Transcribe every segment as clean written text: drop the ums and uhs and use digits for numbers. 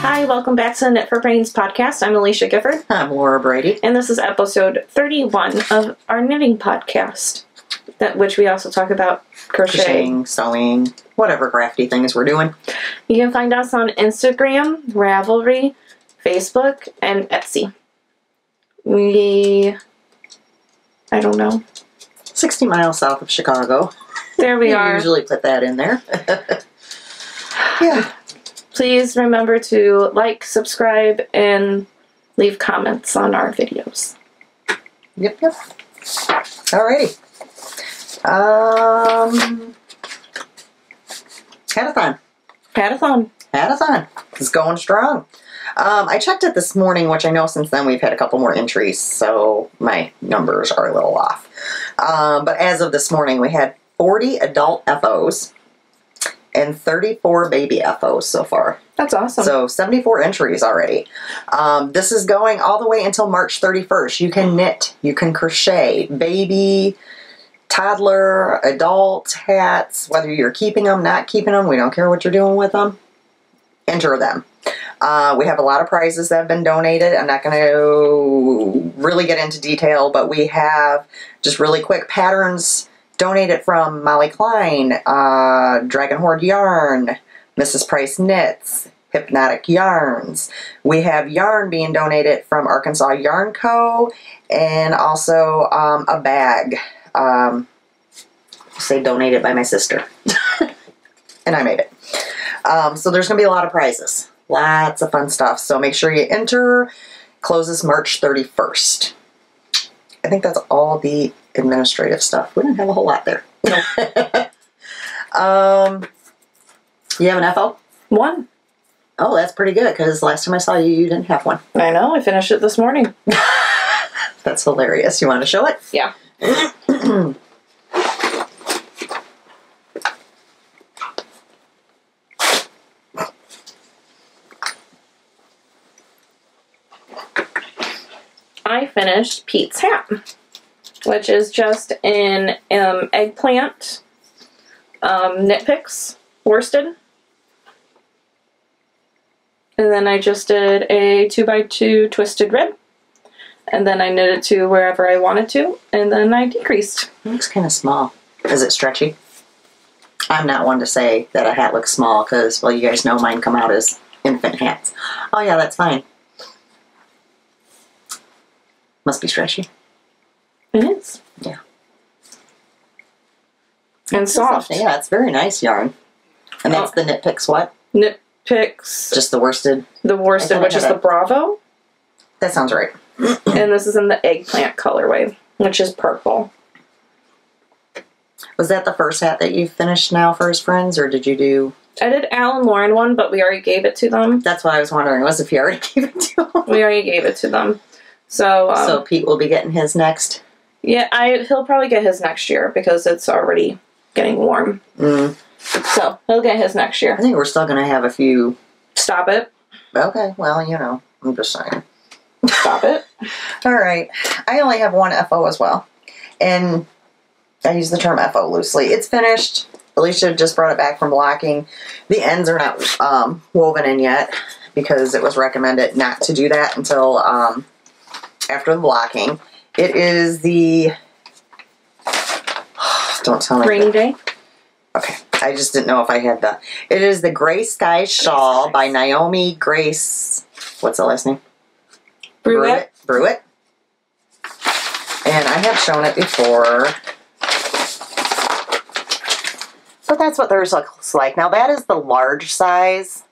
Hi, welcome back to the Knit for Brains podcast. I'm Alisha Gifford. I'm Laura Brady. And this is episode 31 of our knitting podcast, which we also talk about Crocheting, sewing, whatever crafty things we're doing. You can find us on Instagram, Ravelry, Facebook, and Etsy. I don't know. 60 miles south of Chicago. There we are. Usually put that in there. Yeah. Please remember to like, subscribe, and leave comments on our videos. Yep. Alrighty. Hackathon. It's going strong. I checked it this morning, which I know since then we've had a couple more entries, so my numbers are a little off. But as of this morning, we had 40 adult FOs and 34 baby FOs so far. That's awesome. So 74 entries already. This is going all the way until March 31st. You can knit, you can crochet, baby, toddler, adult hats, whether you're keeping them, not keeping them, we don't care what you're doing with them. Enter them. We have a lot of prizes that have been donated. I'm not going to really get into detail, but we have just really quick patterns donated from Molly Klein, Dragon Horde Yarn, Mrs. Price Knits, Hypnotic Yarns. We have yarn being donated from Arkansas Yarn Co. and also a bag. Say donated by my sister. And I made it. So there's going to be a lot of prizes. Lots of fun stuff. So make sure you enter. Closes March 31st. I think that's all the administrative stuff. We didn't have a whole lot there. You have an FO? One. Oh, that's pretty good, because last time I saw you, you didn't have one. I know. I finished it this morning. That's hilarious. You want to show it? Yeah. I finished Pete's hat, which is just in eggplant knit picks worsted. And then I just did a 2x2 twisted rib. And then I knitted to wherever I wanted to. And then I decreased. It looks kind of small. Is it stretchy? I'm not one to say that a hat looks small because, well, you guys know mine come out as infant hats. Oh, yeah, that's fine. Must be stretchy. It is. Yeah. And soft. Yeah, it's very nice yarn. And that's the Knit Picks what? Knit Picks. Just the worsted? The worsted, which is the Bravo. That sounds right. And this is in the eggplant colorway, which is purple. Was that the first hat that you finished now for his friends, or did you do... I did Al and Lauren one, but we already gave it to them. That's why I was wondering, was if you already gave it to them? We already gave it to them. So Pete will be getting his next? Yeah, he'll probably get his next year because it's already getting warm. So he'll get his next year. I think we're still going to have a few... Stop it. Okay, well, you know, I'm just saying. Stop it. All right. I only have one FO as well. And I use the term FO loosely. It's finished. Alicia just brought it back from blocking. The ends are not woven in yet because it was recommended not to do that until after the blocking. It is the... Don't tell me. Rainy day. Okay. I just didn't know if I had the... It is the Gray Sky Shawl by Naomi Grace... What's the last name? Brewitt. Brewitt. And I have shown it before. So that's what theirs looks like. Now that is the large size.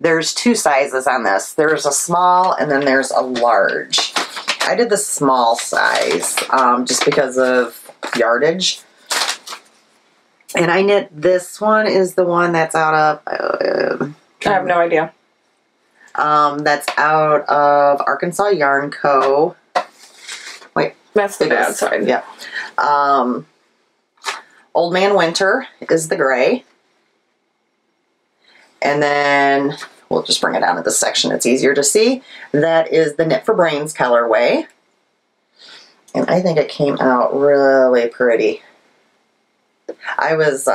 There's two sizes on this. There's a small and then there's a large. I did the small size just because of yardage. And I knit this one is the one that's out of... I have no idea. That's out of Arkansas Yarn Co. Wait. That's the bad side. Yeah. Old Man Winter is the gray. And then we'll just bring it down to this section. It's easier to see. That is the Knit for Brains colorway. And I think it came out really pretty. I was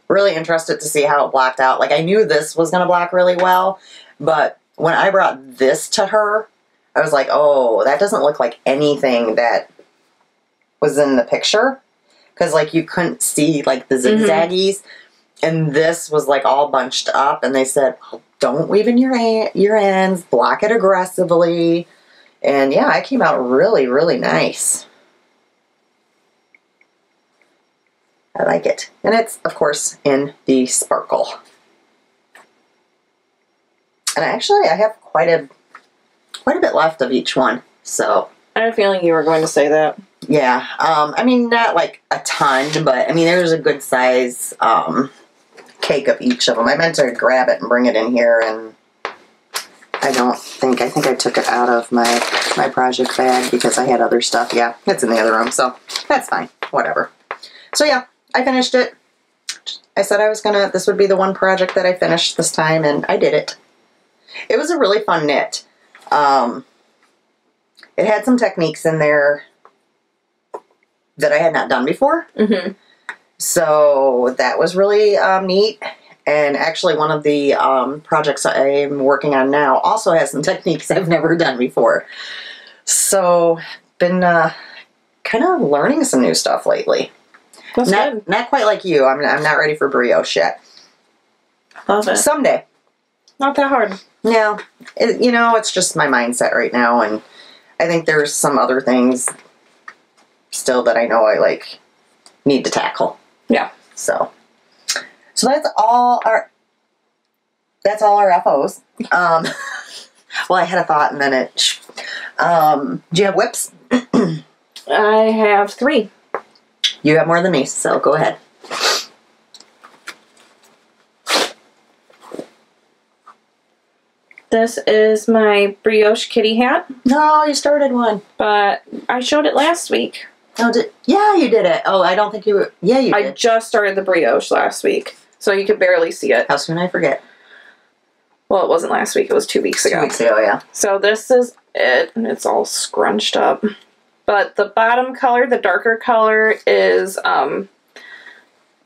Really interested to see how it blocked out. Like, I knew this was going to block really well, but when I brought this to her, I was like, oh, that doesn't look like anything that was in the picture. Because, like, you couldn't see, like, the zigzaggies. And this was, like, all bunched up. And they said, oh, don't weave in your ends. Block it aggressively. And, yeah, it came out really, really nice. I like it. And it's, of course, in the sparkle. And actually, I have quite a bit left of each one. So I had a feeling you were going to say that. yeah. I mean, not like a ton, but I mean, there's a good size cake of each of them. I meant to grab it and bring it in here, and I think I took it out of my project bag because I had other stuff. Yeah, it's in the other room, so that's fine. Whatever. So yeah, I finished it. I said this would be the one project that I finished this time, and I did it. It was a really fun knit. It had some techniques in there that I had not done before. So that was really neat. And actually one of the projects I'm working on now also has some techniques I've never done before. So been kind of learning some new stuff lately. That's good. Not quite like you. I'm not ready for brioche yet. Love it. Someday. Not that hard. No. You know, it's just my mindset right now, and I think there's some other things still that I know I like need to tackle. Yeah. So that's all our FOs. Well, I had a thought and then it. Do you have whips? I have 3. You have more than me, so go ahead. This is my brioche kitty hat. No, you started one. But I showed it last week. Oh, yeah, you did it. Oh, I don't think you were. Yeah, you did. I just started the brioche last week, so you could barely see it. How soon I forget? Well, it wasn't last week. It was 2 weeks ago. 2 weeks ago, yeah. So this is it. It's all scrunched up. But the bottom color, the darker color, is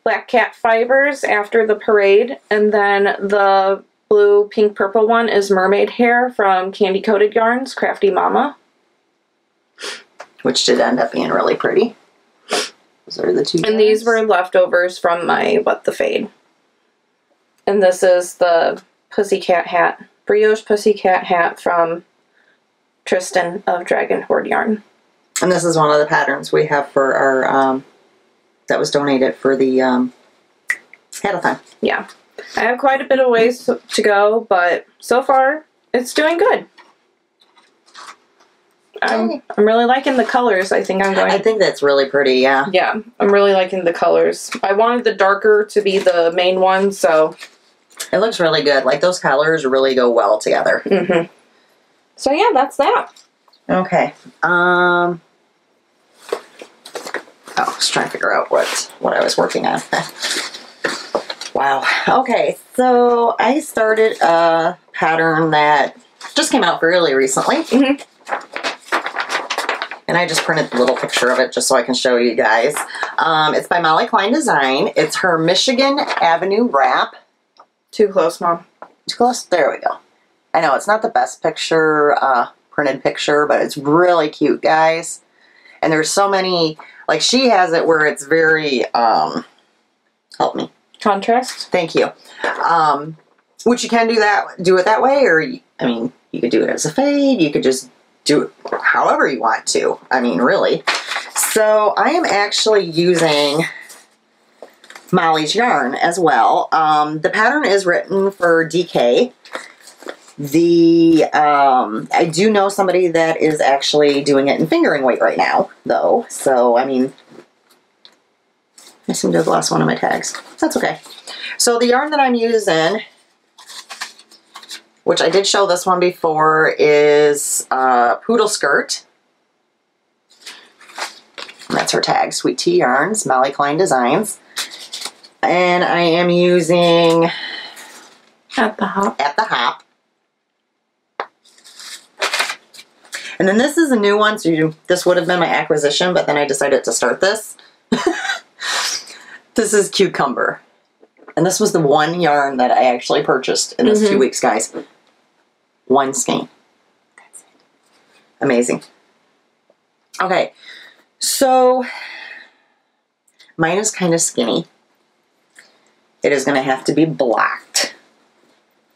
black cat fibers after the parade. And then the blue, pink, purple one is mermaid hair from Candy Coated Yarns, Crafty Mama. Which did end up being really pretty. Those are the 2 And these were leftovers from my What the Fade. And this is the pussycat hat, brioche pussycat hat from Tristan of Dragon Horde Yarn. And this is one of the patterns we have for our, that was donated for the hat-a-thon. Yeah. I have quite a bit of ways to go, but so far, it's doing good. I'm really liking the colors. I think that's really pretty, yeah. Yeah, I'm really liking the colors. I wanted the darker to be the main one, so... It looks really good. Like, those colors really go well together. So yeah, that's that. Okay. I was trying to figure out what I was working on. Wow. Okay, so I started a pattern that just came out fairly recently. And I just printed a little picture of it just so I can show you guys. It's by Molly Klein Design. It's her Michigan Avenue wrap. Too close, Mom. Too close? There we go. I know it's not the best picture, printed picture, but it's really cute, guys. And there's so many, like she has it where it's very, help me. Contrast? Thank you. Which you can do it that way, or, I mean, you could do it as a fade, you could just do it however you want to. I mean, really. So I am actually using Molly's yarn as well. The pattern is written for DK. I do know somebody that is actually doing it in fingering weight right now, though. So, I mean, I seem to have lost one of my tags. That's okay. So the yarn that I'm using, which I did show this one before, is Poodle Skirt. And that's her tag, Sweet Tea Yarns, Molly Klein Designs. And I am using At the Hop. At the Hop. And then this is a new one, so this would have been my acquisition, but then I decided to start this. This is Cucumber. And this was the one yarn that I actually purchased in this 2 weeks, guys. One skein. That's it. Amazing. Okay. So, mine is kind of skinny. It is going to have to be blocked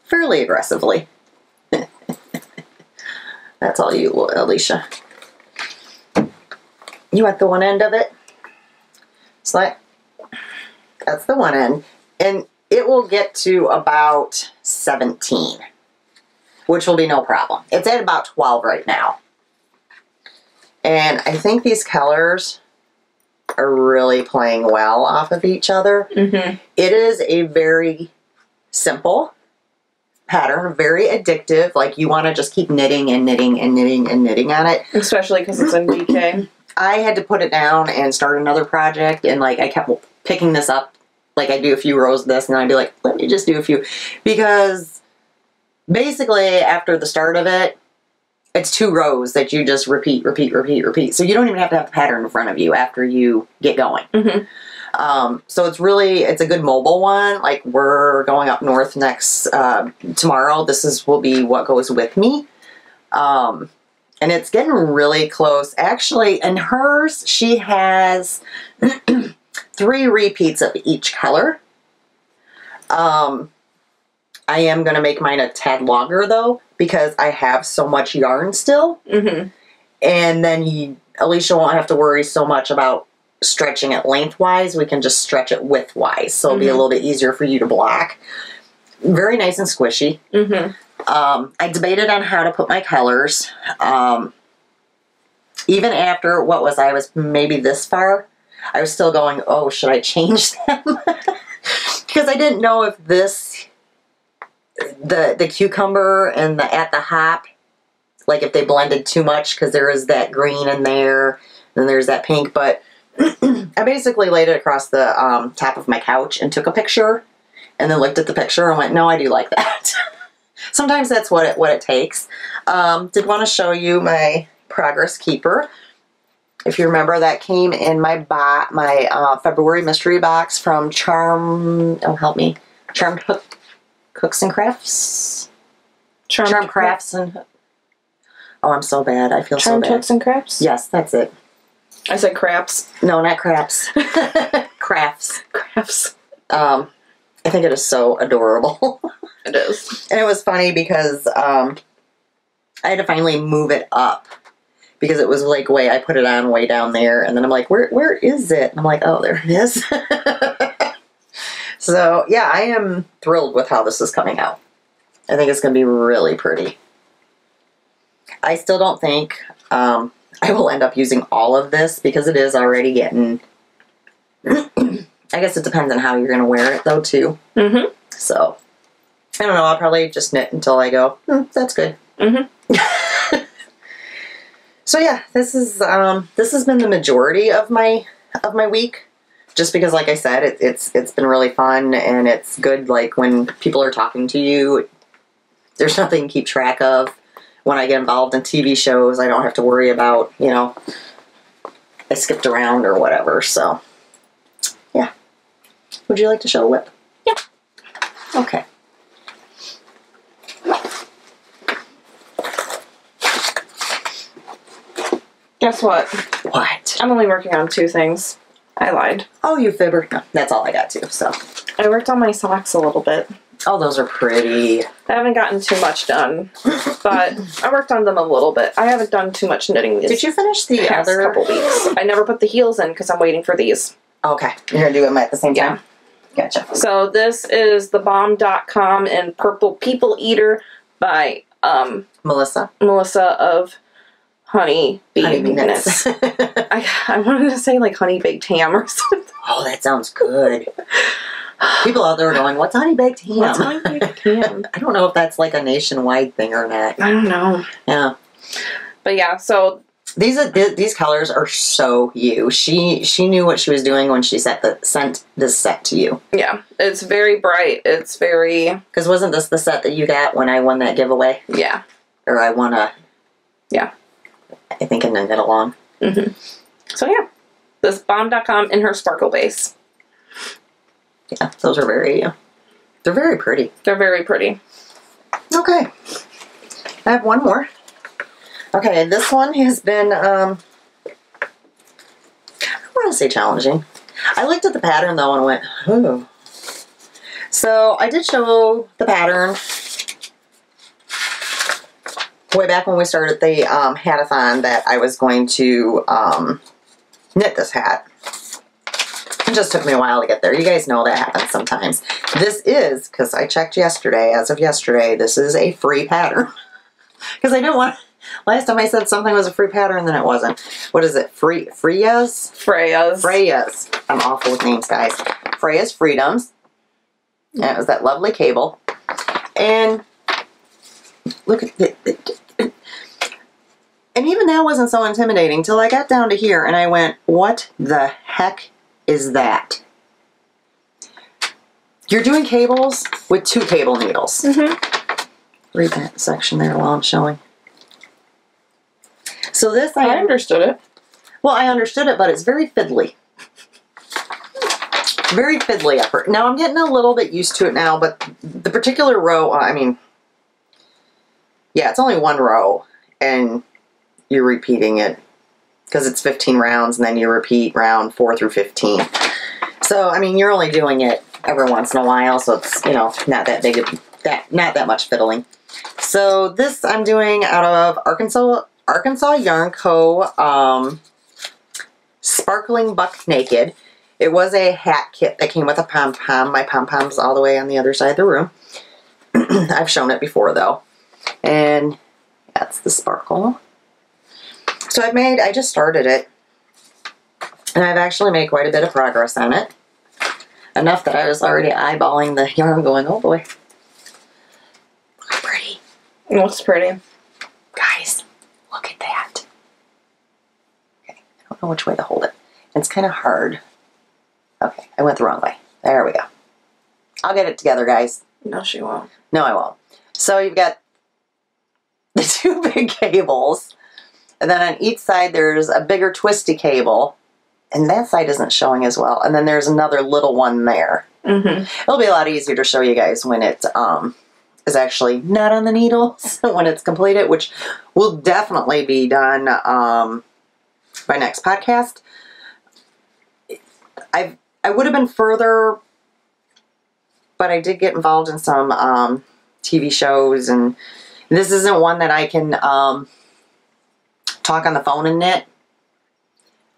fairly aggressively. That's all you, Alicia. You want the one end of it? So that's the one end. And it will get to about 17, which will be no problem. It's at about 12 right now. And I think these colors are really playing well off of each other. It is a very simple pattern, very addictive. Like, you want to just keep knitting and knitting and knitting and knitting on it. Especially because it's in DK. I had to put it down and start another project, and like I kept picking this up. Like, I'd do a few rows of this, and I'd be like, let me just do a few. Because basically, after the start of it, it's 2 rows that you just repeat, repeat, repeat, repeat. So you don't even have to have the pattern in front of you after you get going. So it's a good mobile one. Like, we're going up north next, tomorrow. This will be what goes with me. And it's getting really close. Actually, in hers, she has 3 repeats of each color. I am going to make mine a tad longer, though, because I have so much yarn still. And then Alisha won't have to worry so much about stretching it lengthwise. We can just stretch it widthwise, so it'll be a little bit easier for you to block. Very nice and squishy. I debated on how to put my colors. Even after, I was maybe this far, I was still going, oh, should I change them? Because I didn't know if the cucumber and the at the hop, like if they blended too much, because there is that green in there, and then there's that pink, but I basically laid it across the top of my couch and took a picture, and then looked at the picture and went, no, I do like that. Sometimes that's what it takes. Did want to show you my progress keeper. If you remember, that came in my February mystery box from Charmed Cooks and Crafts. Charmed Crafts and... Oh, I'm so bad. I feel so bad. Charmed Cooks and Crafts? Yes, that's it. I said craps. No, not craps. Crafts. Crafts. I think it is so adorable. It is. And it was funny because I had to finally move it up because it was like I put it on way down there, and then I'm like, where is it? And I'm like, oh, there it is. So yeah, I am thrilled with how this is coming out. I think it's going to be really pretty. I still don't think I will end up using all of this because it is already getting... I guess it depends on how you're going to wear it, though, too. So, I don't know. I'll probably just knit until I go, that's good. So, yeah, this has been the majority of my week. Just because, like I said, it's been really fun, and it's good, like, when people are talking to you, there's nothing to keep track of. When I get involved in TV shows, I don't have to worry about, I skipped around or whatever, so... Yeah. Would you like to show a whip? Yeah. Okay. Guess what? What? I'm only working on 2 things. I lied. Oh, you fibber. No, that's all I got too, so. I worked on my socks a little bit. Oh, those are pretty. I haven't gotten too much done, but I worked on them a little bit. I haven't done too much knitting these Did you finish the past other couple weeks. I never put the heels in because I'm waiting for these. Okay. You're going to do them at the same time? Yeah. Gotcha. So this is the bomb.com and Purple People Eater by Melissa of Honey Bee Knits. I wanted to say like Honey Baked Ham or something. Oh, that sounds good. People out there are going, what's honey baked ham? What's honey baked ham? I don't know if that's like a nationwide thing or not. I don't know. Yeah. But yeah, so these colors are so you. She knew what she was doing when she sent this set to you. Yeah, it's very bright. It's very... Because wasn't this the set that you got when I won that giveaway? Yeah. Or I won a... Yeah. I think in a knit along. So yeah, this bomb.com in her sparkle base. Yeah, those are they're very pretty. They're very pretty. Okay. I have one more. Okay, this one has been, I don't want to say challenging. I looked at the pattern though and went, oh. So I did show the pattern way back when we started the hatathon that I was going to knit this hat. It just took me a while to get there. You guys know that happens sometimes. This is, because I checked yesterday, as of yesterday, this is a free pattern. Because I didn't want, last time I said something was a free pattern, then it wasn't. What is it? Freya's? Freya's. I'm awful with names, guys. Freya's Freedoms. And it was that lovely cable. And look at it. And even that wasn't so intimidating till I got down to here and I went, what the heck is that? You're doing cables with 2 cable needles. Mm-hmm. Read that section there while I'm showing. So this I understood it. Well, I understood it, but it's very fiddly. Very fiddly effort. Now I'm getting a little bit used to it now, but the particular row, I mean, yeah, it's only 1 row, and you're repeating it because it's 15 rounds, and then you repeat round 4 through 15. So, I mean, you're only doing it every once in a while, so it's, you know, not that big of not that much fiddling. So this I'm doing out of Arkansas Yarn Co. Sparkling Buck Naked. It was a hat kit that came with a pom-pom. My pom-pom's all the way on the other side of the room. I've shown it before though. And that's the sparkle. So I just started it. And I've actually made quite a bit of progress on it. Enough that I was already eyeballing the yarn going, oh boy. Look how pretty. It looks pretty. Guys, look at that. Okay, I don't know which way to hold it. It's kind of hard. Okay, I went the wrong way. There we go. I'll get it together, guys. No, she won't. No, I won't. So you've got the 2 big cables. And then on each side there's a bigger twisty cable. And that side isn't showing as well. And then there's another little one there. Mm-hmm. It'll be a lot easier to show you guys when it is actually not on the needles. When it's completed, which will definitely be done by next podcast. I would have been further, but I did get involved in some TV shows, and this isn't one that I can talk on the phone and knit,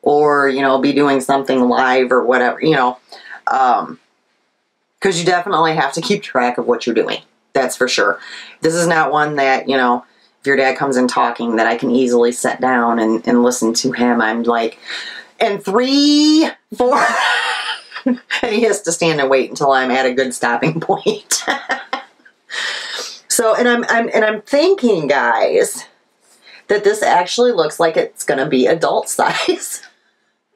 or, you know, be doing something live or whatever, you know, because you definitely have to keep track of what you're doing. That's for sure. This is not one that, you know, if your dad comes in talking, that I can easily sit down and listen to him. I'm like, and 3, 4... and he has to stand and wait until I'm at a good stopping point. So, and I'm thinking, guys, that this actually looks like it's going to be adult size.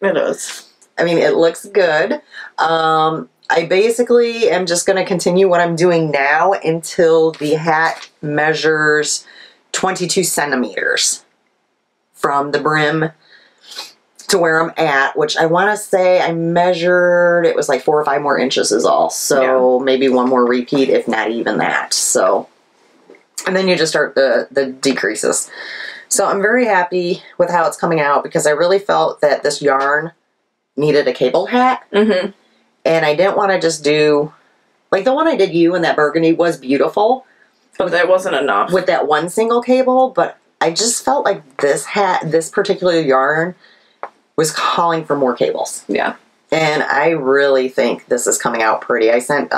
It is. I mean, it looks good. I basically am just going to continue what I'm doing now until the hat measures 22 centimeters from the brim to where I'm at, which I want to say I measured, it was like 4 or 5 more inches is all. So yeah. Maybe 1 more repeat, if not even that. So, and then you just start the decreases. So I'm very happy with how it's coming out, because I really felt that this yarn needed a cable hat. Mm-hmm. And I didn't want to just do, like the one I did you in that burgundy was beautiful. But that wasn't enough. With that one single cable, but I just felt like this particular yarn was calling for more cables. Yeah. And I really think this is coming out pretty. I sent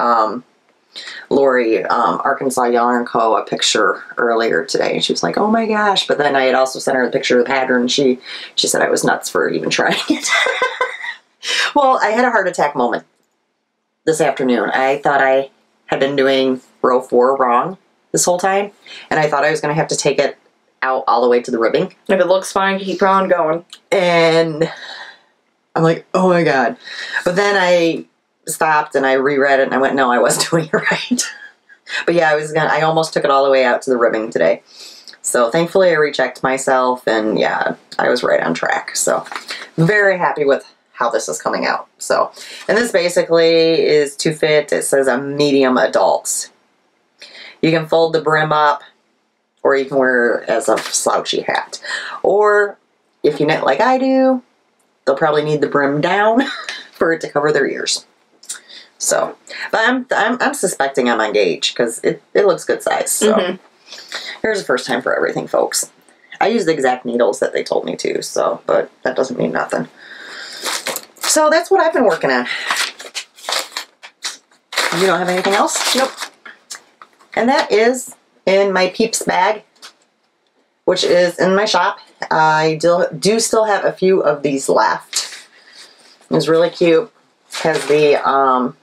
Lori, Arkansas Yarn Co. a picture earlier today, and she was like, oh my gosh. But then I had also sent her the picture of the pattern, and she said I was nuts for even trying it. Well, I had a heart attack moment this afternoon. I thought I had been doing row 4 wrong this whole time, and I thought I was going to have to take it out all the way to the ribbing. If it looks fine, keep on going. And I'm like, oh my god. But then I stopped and I reread it and I went, no, I wasn't doing it right. But yeah, I almost took it all the way out to the ribbing today. So thankfully I rechecked myself, and yeah, I was right on track. So very happy with how this is coming out. So, and this basically is to fit, it says a medium adults. You can fold the brim up, or you can wear it as a slouchy hat. Or if you knit like I do, they'll probably need the brim down for it to cover their ears. So, but I'm suspecting I'm on gauge because it looks good size. So, here's the first time for everything, folks. I use the exact needles that they told me to, so, but that doesn't mean nothing. So that's what I've been working on. You don't have anything else? Nope. And that is in my Peeps bag, which is in my shop. I do still have a few of these left. It's really cute. It has the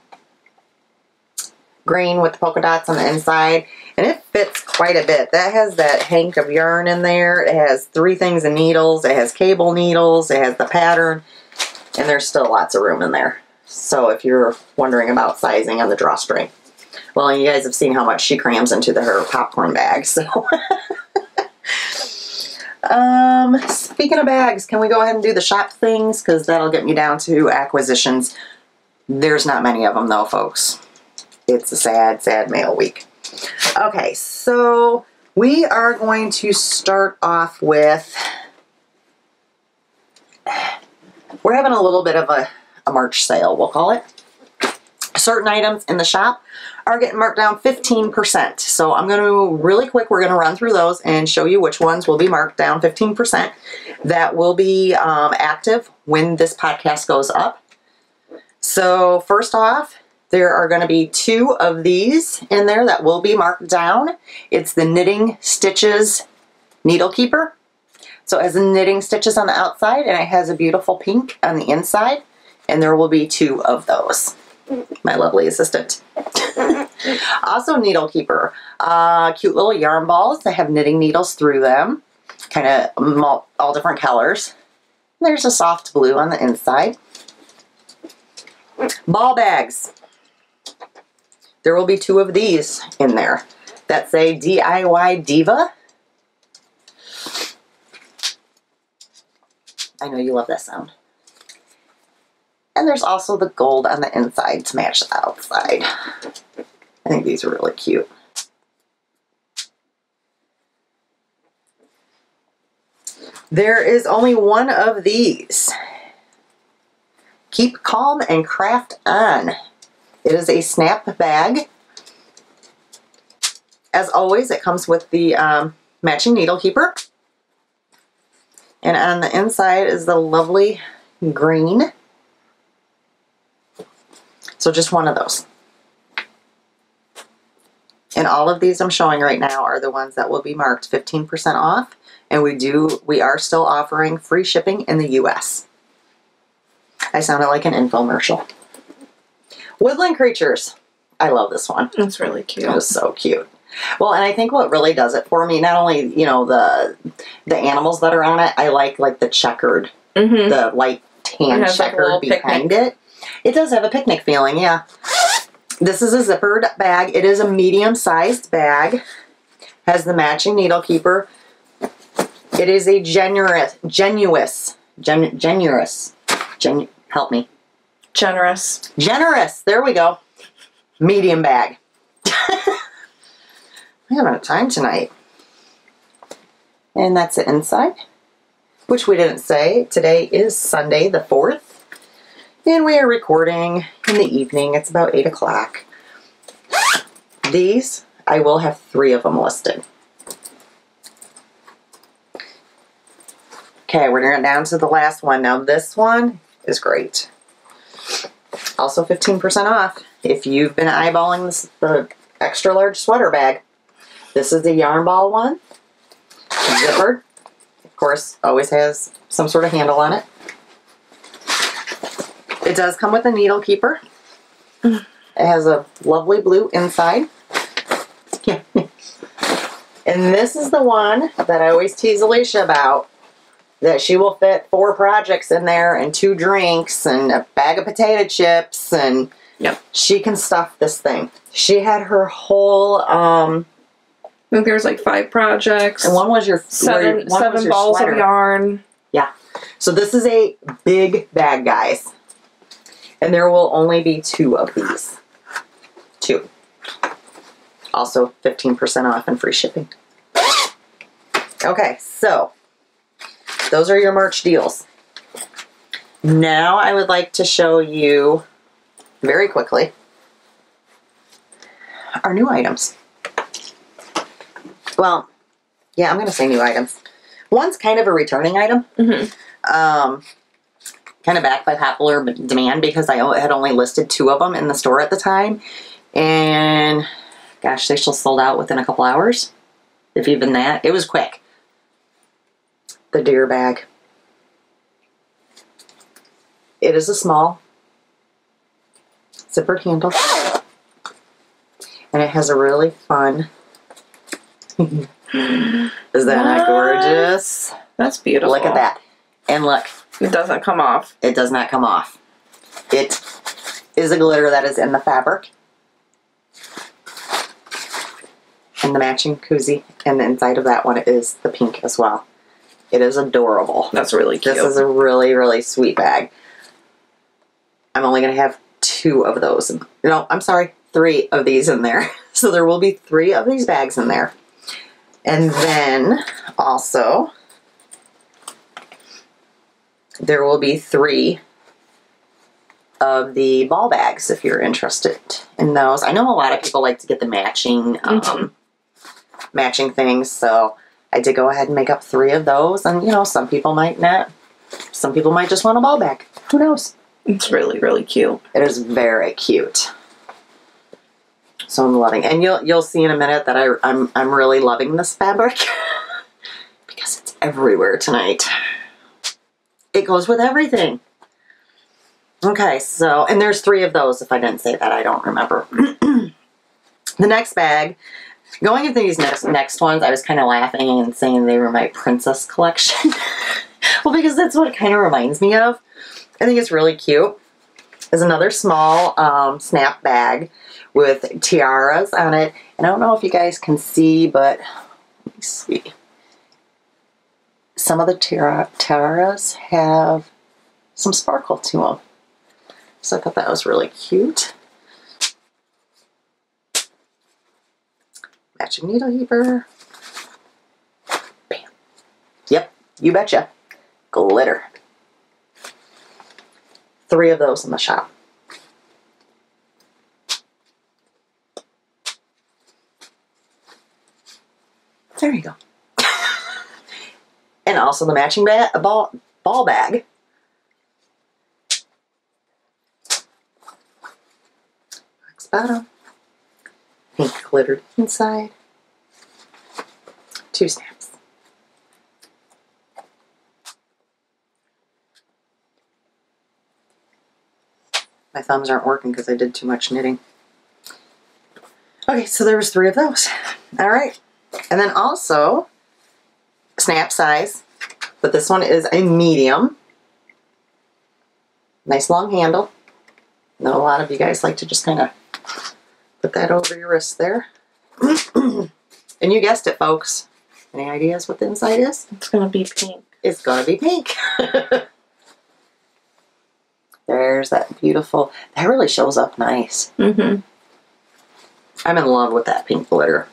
green with the polka dots on the inside. And it fits quite a bit. That has that hank of yarn in there. It has 3 things of needles. It has cable needles. It has the pattern. And there's still lots of room in there. So if you're wondering about sizing on the drawstring. Well, you guys have seen how much she crams into her popcorn bag. So, speaking of bags, can we go ahead and do the shop things? Because that'll get me down to acquisitions. There's not many of them though, folks. It's a sad, sad mail week. Okay, so we are going to start off with, we're having a little bit of a March sale, we'll call it. Certain items in the shop are getting marked down 15%. So I'm going to, really quick, we're going to run through those and show you which ones will be marked down 15%. That will be active when this podcast goes up. So first off, there are going to be 2 of these in there that will be marked down. It's the Knitting Stitches Needle Keeper. So it has the knitting stitches on the outside and it has a beautiful pink on the inside. And there will be 2 of those. My lovely assistant. Also Needle Keeper. Cute little yarn balls that have knitting needles through them. Kind of all different colors. There's a soft blue on the inside. Ball bags. There will be 2 of these in there. That's a DIY Diva. I know you love that sound. And there's also the gold on the inside to match the outside. I think these are really cute. There is only 1 of these. Keep Calm and Craft On. It is a snap bag. As always, it comes with the matching needle keeper. And on the inside is the lovely green. So just 1 of those. And all of these I'm showing right now are the ones that will be marked 15% off. And we are still offering free shipping in the US. I sounded like an infomercial. Woodland Creatures. I love this one. It's really cute. It was so cute. Well, and I think what really does it for me, not only, you know, the animals that are on it, I like the checkered, the light tan checkered behind it. It does have a picnic feeling, yeah. This is a zippered bag. It is a medium-sized bag. Has the matching needle keeper. It is a generous, help me. Generous, there we go. Medium bag. I'm having a time tonight. And that's the inside, which we didn't say. Today is Sunday the 4th. And we are recording in the evening. It's about 8 o'clock. These, I will have 3 of them listed. Okay, we're going down to the last one. Now this one is great. Also 15% off if you've been eyeballing the extra large sweater bag. This is the yarn ball one. Gifford. Of course, always has some sort of handle on it. It does come with a needle keeper. It has a lovely blue inside. Yeah. And this is the one that I always tease Alisha about. That she will fit 4 projects in there and 2 drinks and a bag of potato chips and she can stuff this thing. She had her whole I think there was like 5 projects. And one was your seven balls of yarn. Yeah. So this is a big bag, guys. And there will only be 2 of these. 2. Also 15% off and free shipping. Okay, so those are your March deals. Now I would like to show you very quickly our new items. Well, yeah, I'm going to say new items. One's kind of a returning item. Kind of backed by popular demand because I had only listed 2 of them in the store at the time. And gosh, they still sold out within a couple hours. If even that. It was quick. The deer bag. It is a small zippered handle. And it has a really fun... Is that not gorgeous? That's beautiful. Look at that. And look. It doesn't come off. It does not come off. It is a glitter that is in the fabric. And the matching koozie. And the inside of that one is the pink as well. It is adorable. That's really cute. This is a really, really sweet bag. I'm only going to have 2 of those. No, I'm sorry. 3 of these in there. So there will be 3 of these bags in there. And then also, there will be 3 of the ball bags if you're interested in those. I know a lot of people like to get the matching, matching things, so I did go ahead and make up 3 of those. And you know, some people might not. Some people might just want a ball bag. Who knows? It's really, really cute. It is very cute. So I'm loving, and you'll see in a minute that I'm really loving this fabric because it's everywhere tonight. It goes with everything. Okay, so and there's 3 of those. If I didn't say that, I don't remember. The next bag, going into these next ones, I was kind of laughing and saying they were my princess collection. Well, because that's what it kind of reminds me of. I think it's really cute. There's another small snap bag with tiaras on it. And I don't know if you guys can see, but let me see. Some of the tiaras have some sparkle to them. So I thought that was really cute. Matching needle heaper. Bam. Yep, you betcha. Glitter. 3 of those in the shop. There you go. And also the matching ball bag. Box bottom. Pink glittered inside. 2 snaps. My thumbs aren't working because I did too much knitting. Okay, so there was 3 of those. All right. And then also, snap size, but this one is a medium. Nice long handle. I know a lot of you guys like to just kind of put that over your wrist there. And you guessed it, folks. Any ideas what the inside is? It's going to be pink. It's going to be pink. There's that beautiful, that really shows up nice. I'm in love with that pink glitter.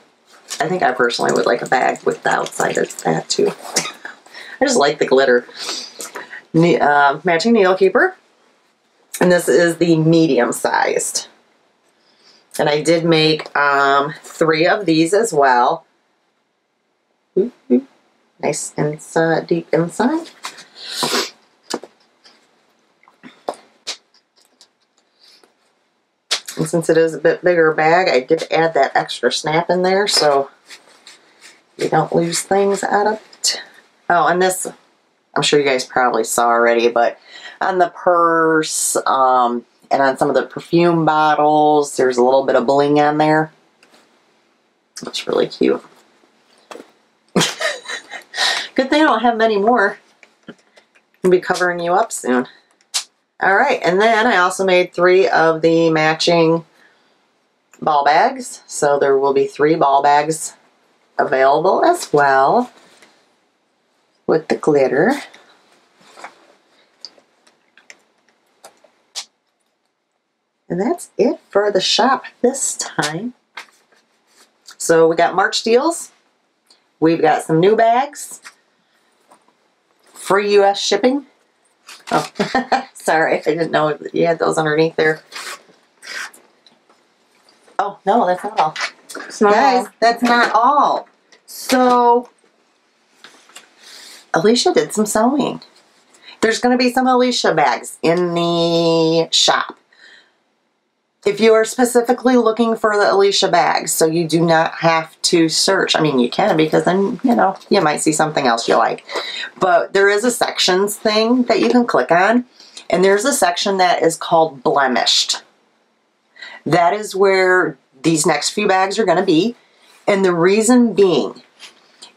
I think I personally would like a bag with the outside of that too. I just like the glitter. Matching needle keeper. And this is the medium sized. And I did make 3 of these as well. Nice inside, deep inside. And since it is a bit bigger bag, I did add that extra snap in there so you don't lose things out of it. Oh, and this, I'm sure you guys probably saw already, but on the purse and on some of the perfume bottles, there's a little bit of bling on there. That's really cute. Good thing I don't have many more. I'll be covering you up soon. Alright, and then I also made 3 of the matching ball bags. So there will be 3 ball bags available as well with the glitter. And that's it for the shop this time. So we got March deals. We've got some new bags. Free US shipping. Oh, sorry. I didn't know you had those underneath there. Oh, no, that's not all. It's not Guys, all. that's not all. So, Alisha did some sewing. There's going to be some Alisha bags in the shop. If you are specifically looking for the Alisha bags, so you do not have to search. I mean, you can, because then, you know, you might see something else you like. But there is a sections thing that you can click on, and there's a section that is called Blemished. That is where these next few bags are going to be. And the reason being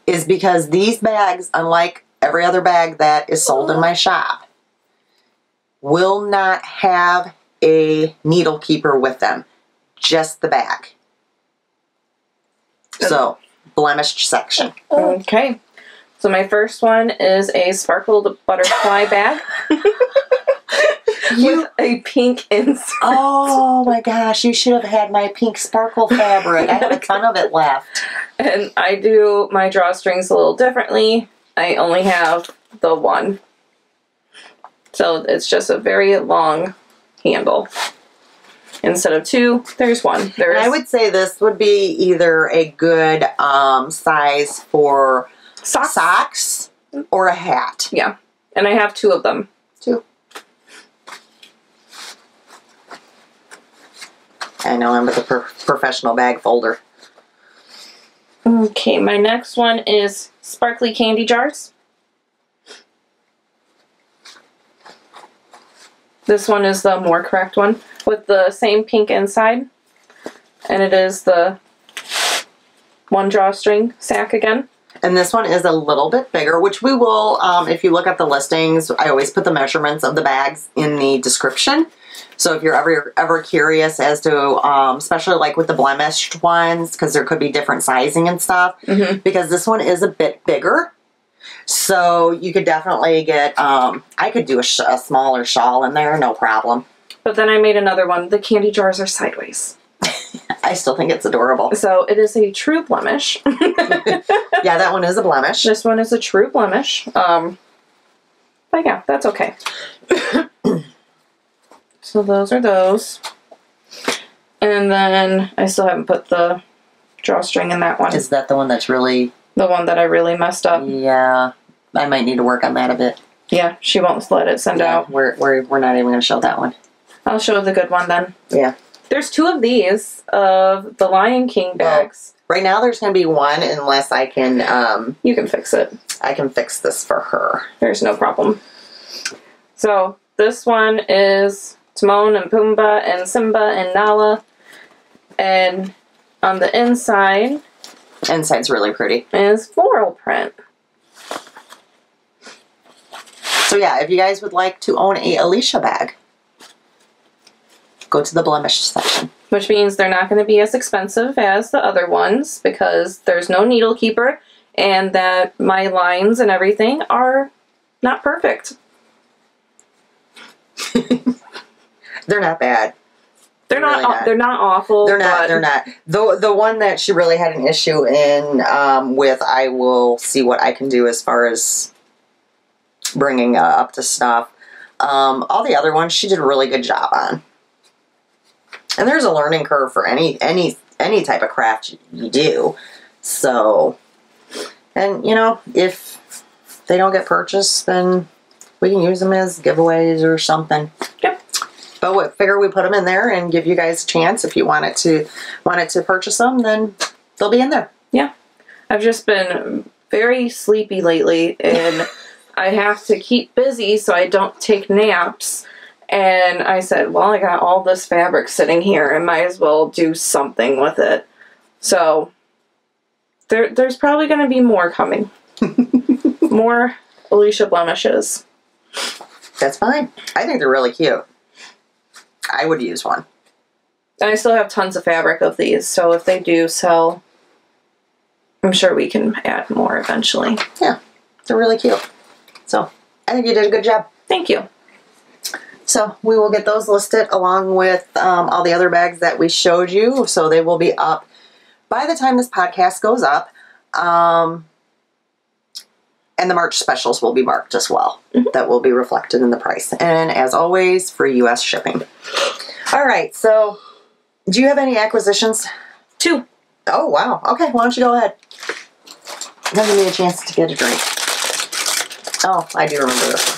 is because these bags, unlike every other bag that is sold in my shop, will not have a needle keeper with them. Just the bag. So, blemished section. Okay. So my first one is a sparkled butterfly bag. With a pink insert. Oh my gosh, you should have had my pink sparkle fabric. I have a ton of it left. And I do my drawstrings a little differently. I only have the one. So it's just a very long handle. Instead of two, there's one. I would say this would be either a good size for socks or a hat. Yeah. And I have two of them. Two. I know, I'm with the professional bag folder. Okay, my next one is sparkly candy jars. This one is the more correct one with the same pink inside. And it is the one drawstring sack again. And this one is a little bit bigger, which we will, if you look at the listings, I always put the measurements of the bags in the description. So if you're ever curious as to, especially like with the blemished ones, because there could be different sizing and stuff, because this one is a bit bigger. So you could definitely get, I could do a smaller shawl in there, no problem. But then I made another one. The candy jars are sideways. I still think it's adorable. So it is a true blemish. Yeah, that one is a blemish. This one is a true blemish. But yeah, that's okay. So those are those. And then I still haven't put the drawstring in that one. Is that the one that's really... The one that I really messed up. Yeah, I might need to work on that a bit. Yeah, she won't let it send out. We're not even going to show that one. I'll show the good one then. Yeah. There's two of these, of the Lion King bags. Well, right now there's going to be one unless I can... you can fix it. I can fix this for her. There's no problem. So, this one is Timon and Pumbaa and Simba and Nala. And on the inside... Inside's really pretty. Is floral print. So yeah, if you guys would like to own a Alisha bag, go to the blemished section. Which means they're not going to be as expensive as the other ones because there's no needle keeper and that my lines and everything are not perfect. They're not bad. They're not. They're not awful. They're not. They're not. The one that she really had an issue in with, I will see what I can do as far as bringing up to stuff. All the other ones she did a really good job on. And there's a learning curve for any type of craft you do. So, and you know, if they don't get purchased, then we can use them as giveaways or something. Yep. But we figure we put them in there and give you guys a chance. If you wanted to purchase them, then they'll be in there. Yeah. I've just been very sleepy lately, and I have to keep busy so I don't take naps. And I said, well, I got all this fabric sitting here, and might as well do something with it. So there's probably going to be more coming. More Alisha blemishes. That's fine. I think they're really cute. I would use one. And I still have tons of fabric of these, so if they do sell, I'm sure we can add more eventually. Yeah, they're really cute. So, I think you did a good job. Thank you. So we will get those listed along with all the other bags that we showed you. So they will be up by the time this podcast goes up. And the March specials will be marked as well. That will be reflected in the price. And as always, free U.S. shipping. All right. So do you have any acquisitions? 2. Oh, wow. Okay. Why don't you go ahead? Now give me a chance to get a drink. Oh, I do remember this one.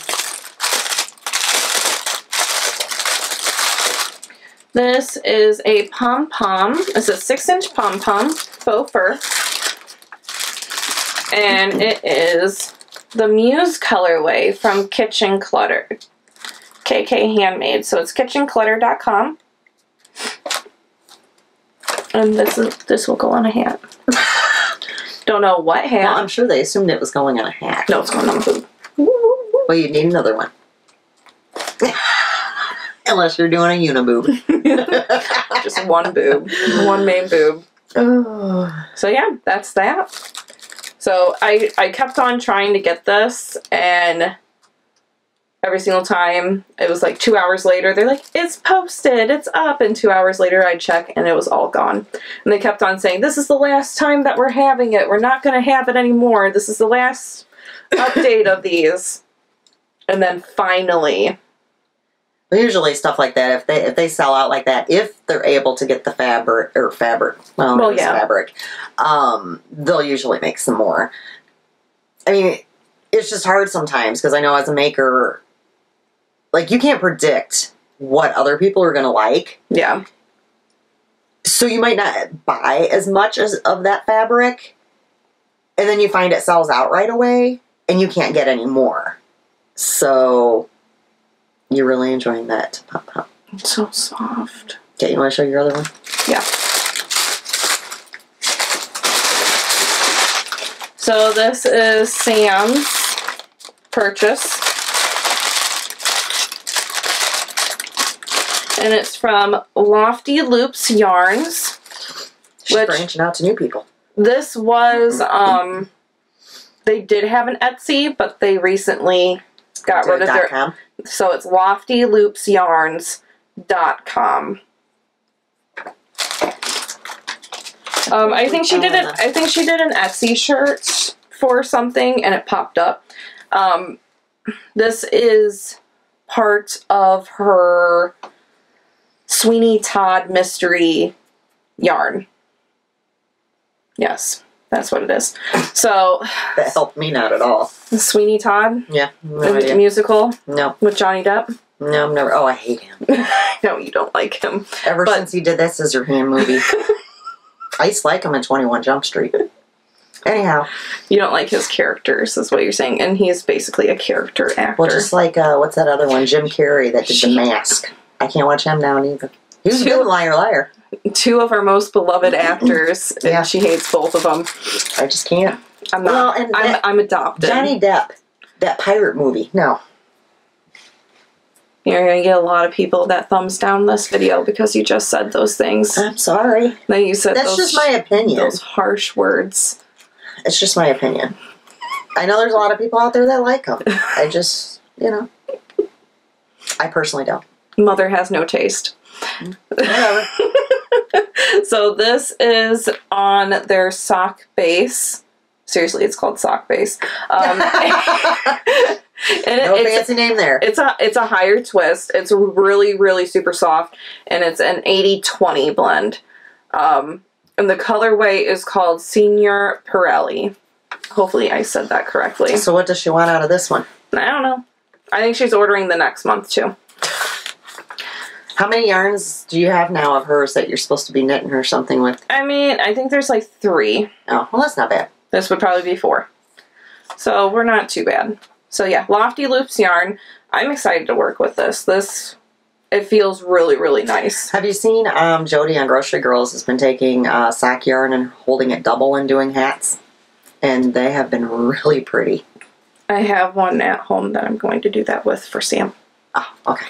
This is a pom-pom. It's a 6-inch pom-pom, faux fur. And it is the Muse colorway from Kitchen Clutter. KK Handmade. So it's kitchenclutter.com. And this will go on a hat. Don't know what hat. Well, I'm sure they assumed it was going on a hat. No, it's going on a boob. Well, you need another one. Unless you're doing a uniboob. Just one boob. One main boob. Oh. So yeah, that's that. So I kept on trying to get this, and every single time it was like 2 hours later, they're like, it's posted, it's up, and 2 hours later I'd check and it was all gone. And they kept on saying, this is the last time that we're having it, we're not going to have it anymore, this is the last update of these. And then finally... Usually stuff like that, if they sell out like that, if they're able to get the fabric, well yeah. Fabric, they'll usually make some more. I mean, it's just hard sometimes, because I know as a maker, like, you can't predict what other people are going to like. Yeah. So you might not buy as much of that fabric, and then you find it sells out right away, and you can't get any more. So... You're really enjoying that pop-pop. It's so soft. Okay, you want to show your other one? Yeah. So this is Sam's purchase. And it's from Lofty Loops Yarns. She's branching out to new people. This was, they did have an Etsy, but they recently got rid of their... .com. So it's loftyloopsyarns.com. I think she did it. I think she did an Etsy shirt for something, and it popped up. This is part of her Sweeney Todd mystery yarn. Yes. That's what it is. So that helped me not at all. Sweeney Todd? Yeah. No idea. Musical? No. With Johnny Depp? No, never. Oh, I hate him. No, you don't like him. Ever since he did that Scissorhand movie. I used to like him in 21 Jump Street. Anyhow. You don't like his characters, is what you're saying. And he's basically a character actor. Well, just like, what's that other one? Jim Carrey that did The Mask. I can't watch him now either. He was a good Liar Liar. 2 of our most beloved actors, and she hates both of them. I just can't. I'm not. Well, and I'm adopted. Johnny Depp, that pirate movie. No. You're going to get a lot of people that thumbs down this video because you just said those things. I'm sorry. Then you said that's just my opinion. Those harsh words. It's just my opinion. I know there's a lot of people out there that like them. I just, I personally don't. Mother has no taste. Whatever. So this is on their sock base. Seriously, it's called sock base. And no fancy name there. It's a higher twist. It's really, really super soft, and it's an 80-20 blend. And the colorway is called Senior Pirelli. Hopefully I said that correctly. So what does she want out of this one? I don't know. I think she's ordering the next month too. How many yarns do you have now of hers that you're supposed to be knitting or something with? I mean, I think there's like 3. Oh, well, that's not bad. This would probably be 4. So we're not too bad. So yeah, Lofty Loops yarn. I'm excited to work with this. It feels really, really nice. Have you seen Jody on Grocery Girls has been taking sock yarn and holding it double and doing hats? And they have been really pretty. I have one at home that I'm going to do that with for Sam. Oh, okay.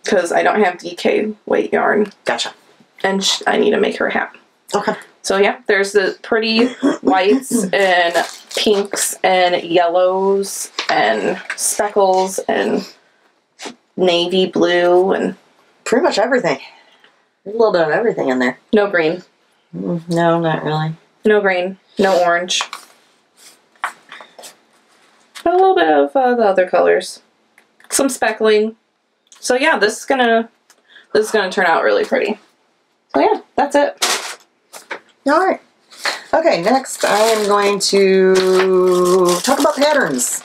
Because I don't have DK weight yarn. Gotcha. And I need to make her a hat. Okay. So yeah, there's the pretty whites and pinks and yellows and speckles and navy blue and pretty much everything. There's a little bit of everything in there. no green. No, not really. No green. No orange. But a little bit of the other colors. Some speckling. So yeah, this is gonna turn out really pretty. So yeah, that's it. All right. Okay, next I am going to talk about patterns.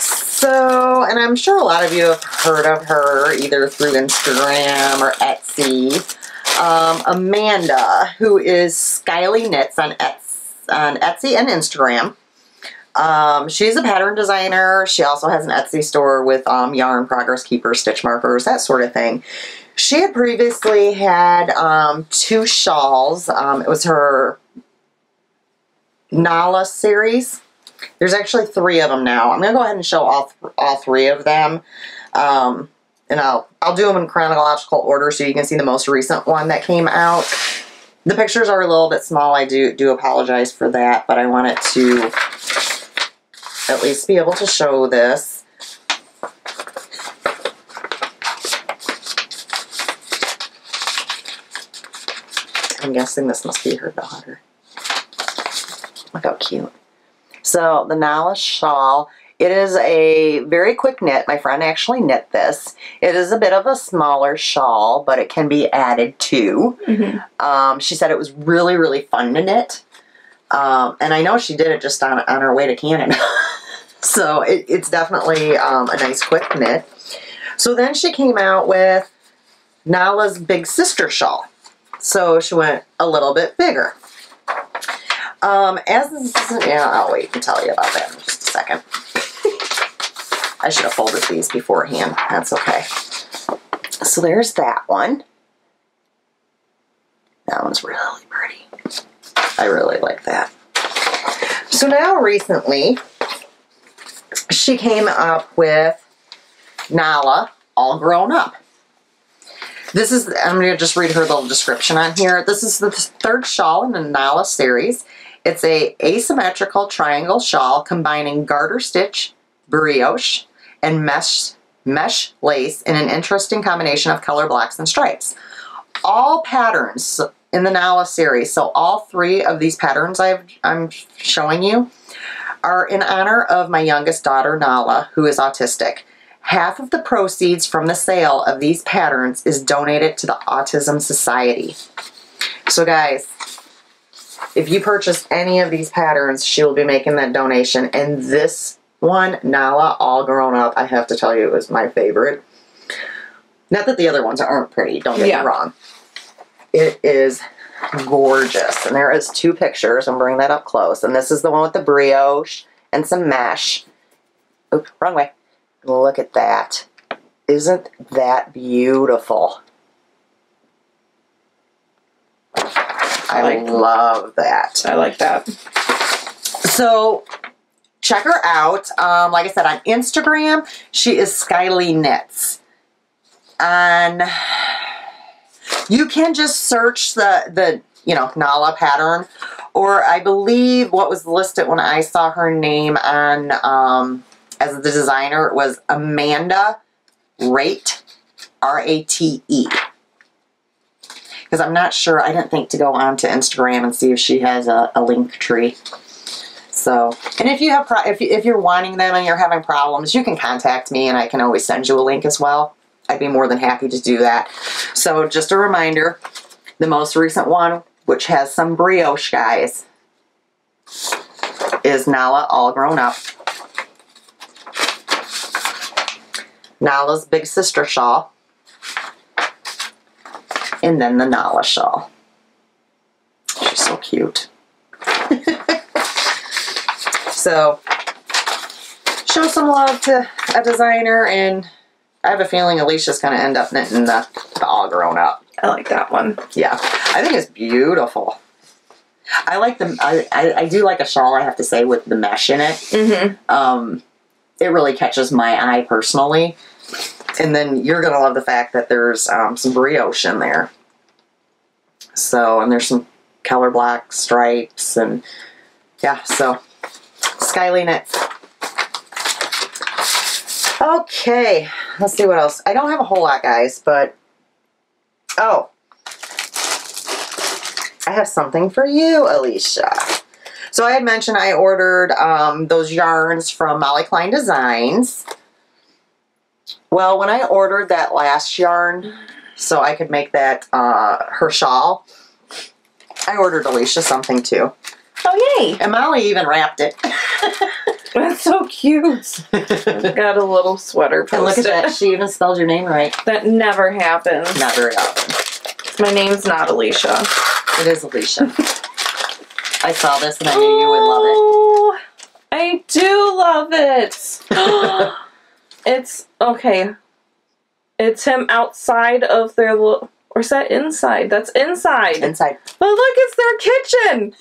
So, and I'm sure a lot of you have heard of her either through Instagram or Etsy. Amanda, who is Skyly Knits on Etsy and Instagram. She's a pattern designer. She also has an Etsy store with yarn, progress keepers, stitch markers, that sort of thing. She had previously had 2 shawls. It was her Nala series. There's actually 3 of them now. I'm going to go ahead and show all 3 of them. And I'll do them in chronological order so you can see the most recent one that came out. The pictures are a little bit small. I do apologize for that, but I wanted to at least be able to show this. I'm guessing this must be her daughter. Look how cute. So the Nala shawl, it is a very quick knit. My friend actually knit this. It is a bit of a smaller shawl, but it can be added to. Mm-hmm. She said it was really, really fun to knit. And I know she did it just on her way to Canada. So it's definitely a nice quick knit. So then she came out with Nala's Big Sister shawl. So she went a little bit bigger. Yeah, I'll wait and tell you about that in just a second. I should have folded these beforehand. That's okay. So there's that one. That one's really pretty. I really like that. So now recently, she came up with Nala All Grown Up. This is, I'm going to just read her little description on here. This is the 3rd shawl in the Nala series. It's a asymmetrical triangle shawl combining garter stitch, brioche, and mesh lace in an interesting combination of color blocks and stripes. All patterns in the Nala series, so all 3 of these patterns I'm showing you, are in honor of my youngest daughter, Nala, who is autistic. Half of the proceeds from the sale of these patterns is donated to the Autism Society. So guys, if you purchase any of these patterns, she will be making that donation. And this one, Nala All Grown Up, I have to tell you, is my favorite. Not that the other ones aren't pretty, don't get me wrong. It is gorgeous. And there is 2 pictures. I'm bringing that up close. And this is the one with the brioche and some mesh. Oop, wrong way. Look at that. Isn't that beautiful? I love that. I like that. So check her out. Like I said, on Instagram, she is Skyly Knits. And you can just search the Nala pattern, or I believe what was listed when I saw her name on as the designer was Amanda Rate, R-A-T-E. Because I'm not sure, I didn't think to go on to Instagram and see if she has a link tree. So, and if you have if you're wanting them and you're having problems, you can contact me and I can always send you a link as well. I'd be more than happy to do that. So just a reminder, the most recent one, which has some brioche, guys, is Nala All Grown Up. Nala's Big Sister shawl, and then the Nala shawl. She's so cute. So, show some love to a designer, and I have a feeling Alicia's going to end up knitting the All Grown Up. I like that one. Yeah, I think it's beautiful. I like the, I do like a shawl, I have to say, with the mesh in it. Mm-hmm. It really catches my eye personally. And then you're going to love the fact that there's some brioche in there. So, and there's some color block stripes, and yeah, so Skyly Knits. Okay, let's see what else. I don't have a whole lot, guys, but oh, I have something for you, Alisha. So I had mentioned I ordered those yarns from Molly Klein Designs. Well, when I ordered that last yarn so I could make that her shawl, I ordered Alisha something too. Oh, yay. And Molly even wrapped it. That's so cute. Got a little sweater posted. And look at that. She even spelled your name right. That never happens. Not very often. My name's not Alisha. It is Alisha. I saw this and I knew you would love it. Oh, I do love it. It's, okay. It's him outside of their little, or is that inside? That's inside. Inside. But look, it's their kitchen.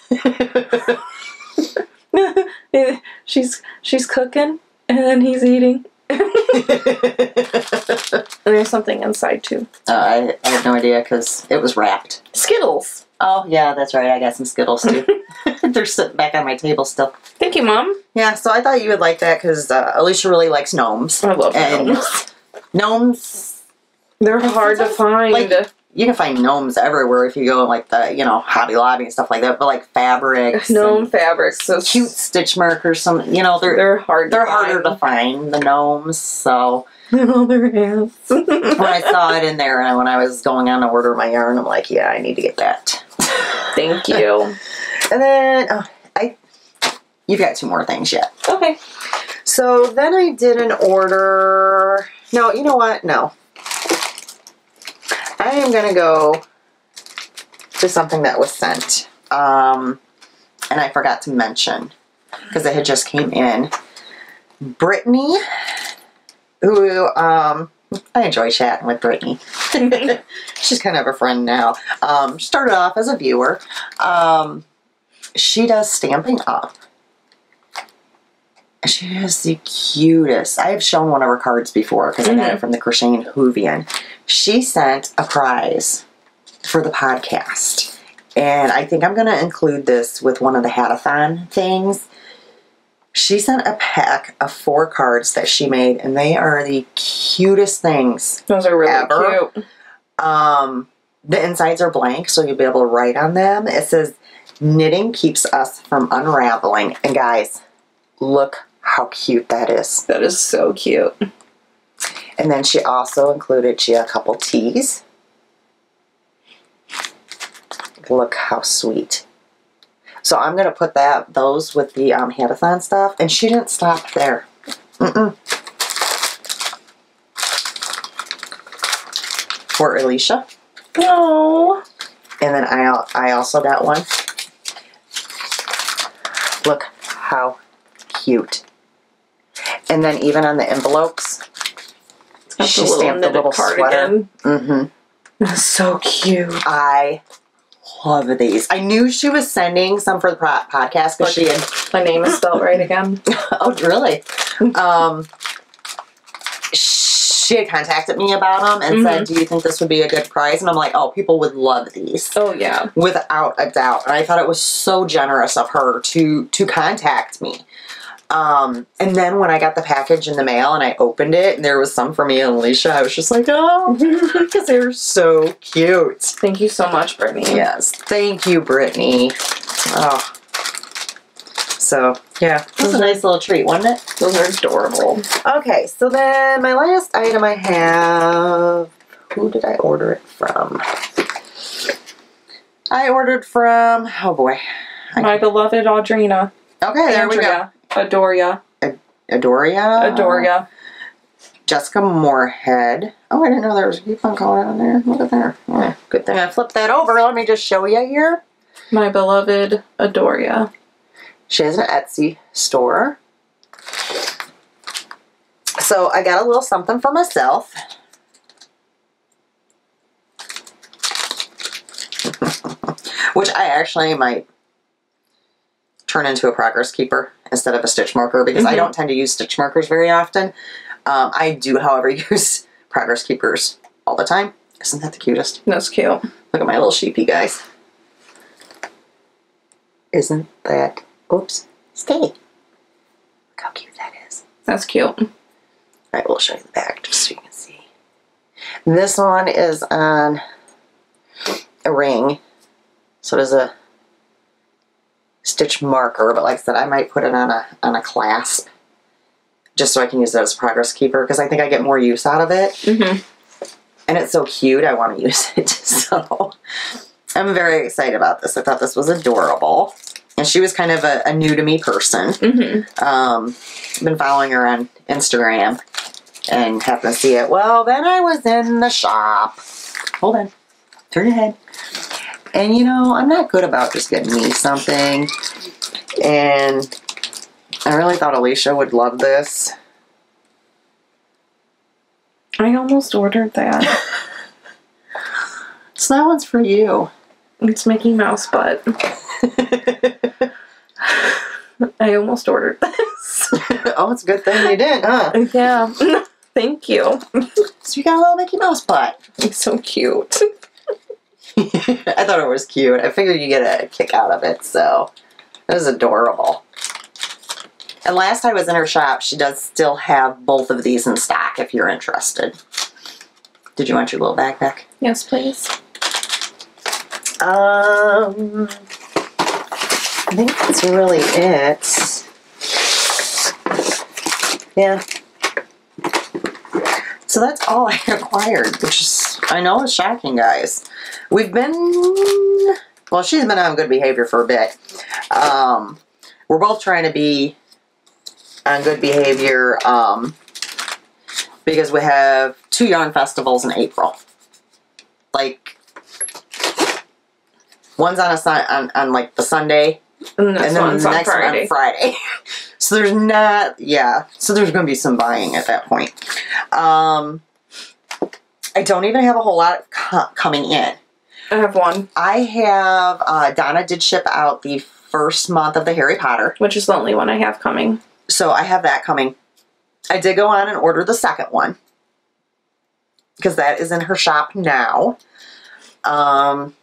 She's cooking, and then he's eating. And there's something inside, too. I have no idea because it was wrapped. Skittles. Oh, yeah, that's right. I got some Skittles, too. They're sitting back on my table still. Thank you, Mom. Yeah, so I thought you would like that because Alisha really likes gnomes. I love gnomes. Gnomes. They're hard to find. Like, you can find gnomes everywhere if you go in, like, the, Hobby Lobby and stuff like that. But, like, fabrics. Gnome fabrics. So cute stitch markers. They're hard to They're find. harder to find, the gnomes, so... Oh, their hands. When I saw it in there and when I was going on to order my yarn, I'm like, yeah, I need to get that. Thank you. And then, you've got 2 more things yet. Okay. So then I did an order. No, you know what? No. I am going to go to something that was sent. And I forgot to mention because it had just came in. Brittany, who, I enjoy chatting with Brittany. She's kind of a friend now. Started off as a viewer. She does Stampin' Up. She has the cutest. I have shown one of her cards before because I got it from the Crocheting Hoovian. She sent a prize for the podcast. And I think I'm going to include this with one of the Hatathon things. She sent a pack of 4 cards that she made, and they are the cutest things. Those are really ever. cute. The insides are blank, so you'll be able to write on them. It says, knitting keeps us from unraveling. And guys, look how cute that is. That is so cute. And then she also included, she had a couple teas. Look how sweet. So I'm going to put those with the Hatathon stuff. And she didn't stop there. For Alisha. No. And then I also got one. Look how cute. And then even on the envelopes, she stamped the little sweater. That's so cute. I love these. I knew she was sending some for the podcast because she had... My name is spelled right again. Oh, really? She had contacted me about them and said, do you think this would be a good price? And I'm like, oh, people would love these. Oh, yeah. Without a doubt. And I thought it was so generous of her to contact me. And then when I got the package in the mail and I opened it and there was some for me and Alisha, I was just like, oh, because they're so cute. Thank you so much, Brittany. Yes. Thank you, Brittany. Oh. So, yeah. That was a nice little treat, wasn't it? Those are adorable. Okay, so then my last item I have... Who did I order it from? I ordered from... Oh, boy. My beloved Audrina. Okay, there we go. Adoria. Adoria? Adoria. Jessica Moorhead. Oh, I didn't know there was a coupon code on there. Look at there. Yeah, good thing I flipped that over. Let me just show you here. My beloved Adoria. She has an Etsy store. So I got a little something for myself. Which I actually might turn into a progress keeper instead of a stitch marker because I don't tend to use stitch markers very often. I do, however, use progress keepers all the time. Isn't that the cutest? That's cute. Look at my little sheepy guys. Isn't that... Oops. Stay. Look how cute that is. That's cute. I will show you the back just so you can see. This one is on a ring. So there's a stitch marker, but like I said, I might put it on a clasp just so I can use it as a progress keeper because I think I get more use out of it. Mm-hmm. And it's so cute, I want to use it. So I'm very excited about this. I thought this was adorable. And she was kind of a new to me person. Mm-hmm. Been following her on Instagram and happened to see it. Well, then I was in the shop. Hold on. Turn your head. And you know, I'm not good about just getting me something. And I really thought Alisha would love this. I almost ordered that. So that one's for you. It's Mickey Mouse butt. I almost ordered this. Oh, it's a good thing you did, huh? Yeah. Thank you. So you got a little Mickey Mouse butt. It's so cute. I thought it was cute. I figured you get a kick out of it, so it was adorable. And last I was in her shop, she does still have both of these in stock if you're interested. Did you want your little backpack? Yes, please. I think that's really it. Yeah. So that's all I acquired, which is, I know is shocking, guys. We've been, well, she's been on good behavior for a bit. We're both trying to be on good behavior because we have 2 yarn festivals in April. Like, one's on like the Sunday, and then the next one on Friday. So there's not, yeah. So there's going to be some buying at that point. I don't even have a whole lot coming in. I have one. I have, Donna did ship out the first month of the Harry Potter. Which is the only one I have coming. So I have that coming. I did go on and order the second one. Because that is in her shop now. And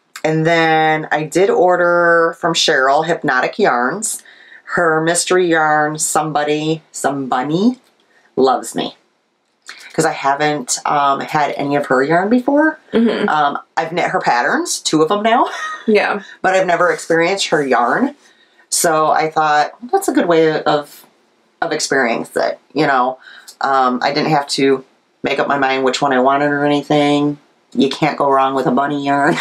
then I did order from Cheryl, Hypnotic Yarns. Her mystery yarn, Somebody Loves Me. Because I haven't had any of her yarn before. Mm-hmm. I've knit her patterns, 2 of them now. Yeah. But I've never experienced her yarn. So I thought, that's a good way of experience it. You know, I didn't have to make up my mind which one I wanted or anything. You can't go wrong with a bunny yarn.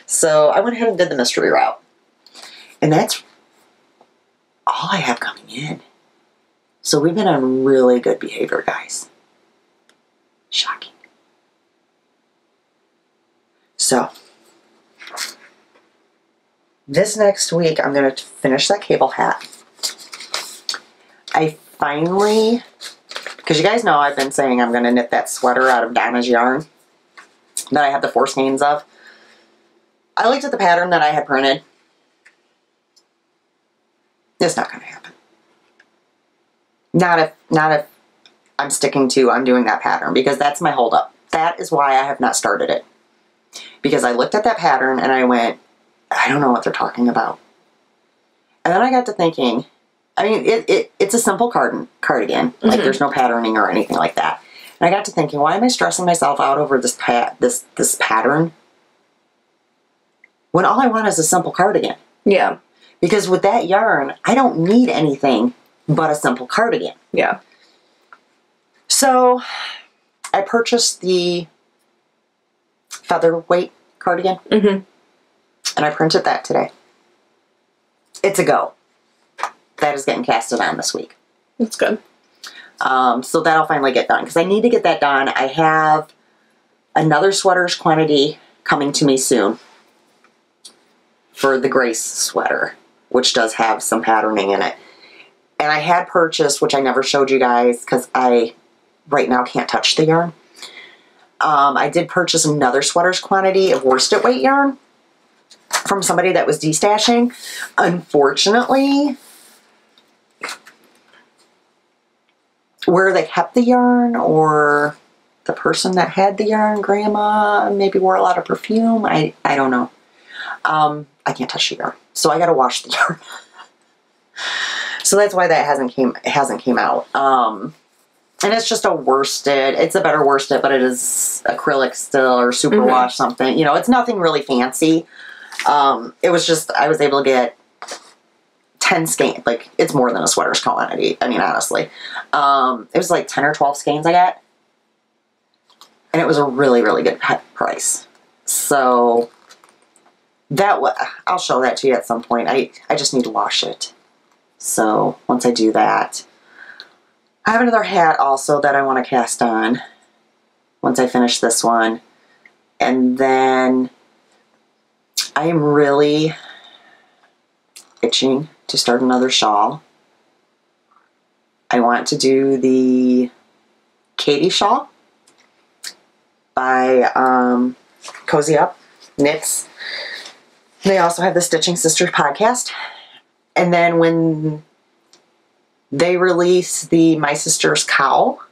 So I went ahead and did the mystery route. And that's all I have coming in. So we've been on really good behavior, guys. Shocking. So, this next week, I'm going to finish that cable hat. I finally, because you guys know I've been saying I'm going to knit that sweater out of Donna's yarn that I have the 4 skeins of. I looked at the pattern that I had printed. It's not going to happen. Not if I'm sticking to, I'm doing that pattern, because that's my holdup. That is why I have not started it. Because I looked at that pattern and I went, I don't know what they're talking about. And then I got to thinking, I mean, it's a simple cardigan. Mm-hmm. Like, there's no patterning or anything like that. And I got to thinking, why am I stressing myself out over this pattern when all I want is a simple cardigan? Yeah. Because with that yarn, I don't need anything but a simple cardigan. Yeah. So I purchased the featherweight cardigan. Mm-hmm. And I printed that today. It's a go. That is getting casted on this week. That's good. So that'll finally get done. Because I need to get that done. I have another sweaters quantity coming to me soon. For the Grace sweater. Which does have some patterning in it. And I had purchased, which I never showed you guys. Because I, right now, can't touch the yarn. I did purchase another sweaters quantity of worsted weight yarn. From somebody that was destashing. Unfortunately, where they kept the yarn, or the person that had the yarn, grandma, maybe wore a lot of perfume. I don't know. I can't touch the yarn, so I got to wash the yarn. So that's why that hasn't came out. And it's just a worsted. It's a better worsted, but it is acrylic still or superwash something. You know, it's nothing really fancy. It was just, I was able to get 10 skeins. Like, it's more than a sweater's quantity. I mean, honestly. It was like 10 or 12 skeins I got. And it was a really, really good price. So, I'll show that to you at some point. I just need to wash it. So, once I do that, I have another hat also that I want to cast on once I finish this one. And then I am really itching to start another shawl. I want to do the Katie shawl by Cozy Up Knits. They also have the Stitching Sisters podcast. And then when they release the My Sister's Cowl,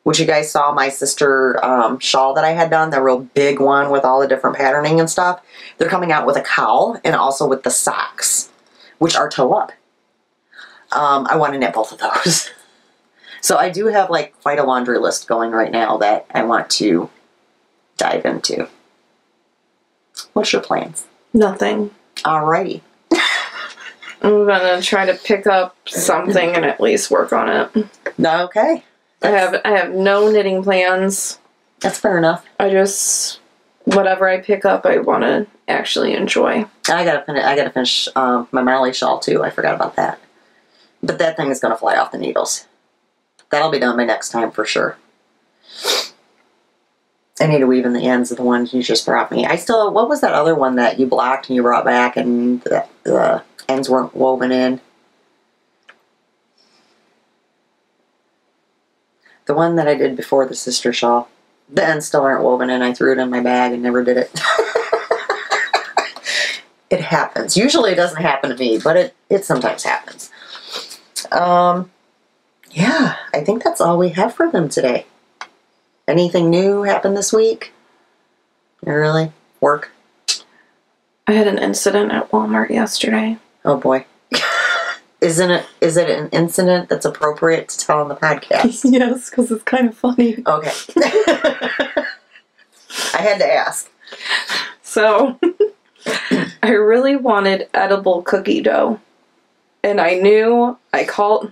which you guys saw my sister shawl that I had done, the real big one with all the different patterning and stuff. They're coming out with a cowl and also with the socks, which are toe up. I want to knit both of those. So I do have like quite a laundry list going right now that I want to dive into. What's your plans? Nothing. Alrighty. I'm gonna try to pick up something and at least work on it. Okay. I have no knitting plans. That's fair enough. I just, whatever I pick up, I want to actually enjoy. I gotta finish my Molly shawl too. I forgot about that. But that thing is gonna fly off the needles. That'll be done by next time for sure. I need to weave in the ends of the ones you just brought me. What was that other one that you blocked and you brought back and the ends weren't woven in? The one that I did before the sister shawl. The ends still aren't woven in. I threw it in my bag and never did it. It happens. Usually it doesn't happen to me, but it sometimes happens. Yeah, I think that's all we have for them today. Anything new happened this week? Really? Work? I had an incident at Walmart yesterday. Oh boy. Is it an incident that's appropriate to tell on the podcast? Yes, because it's kind of funny. Okay. I had to ask. So, I really wanted edible cookie dough. And I called...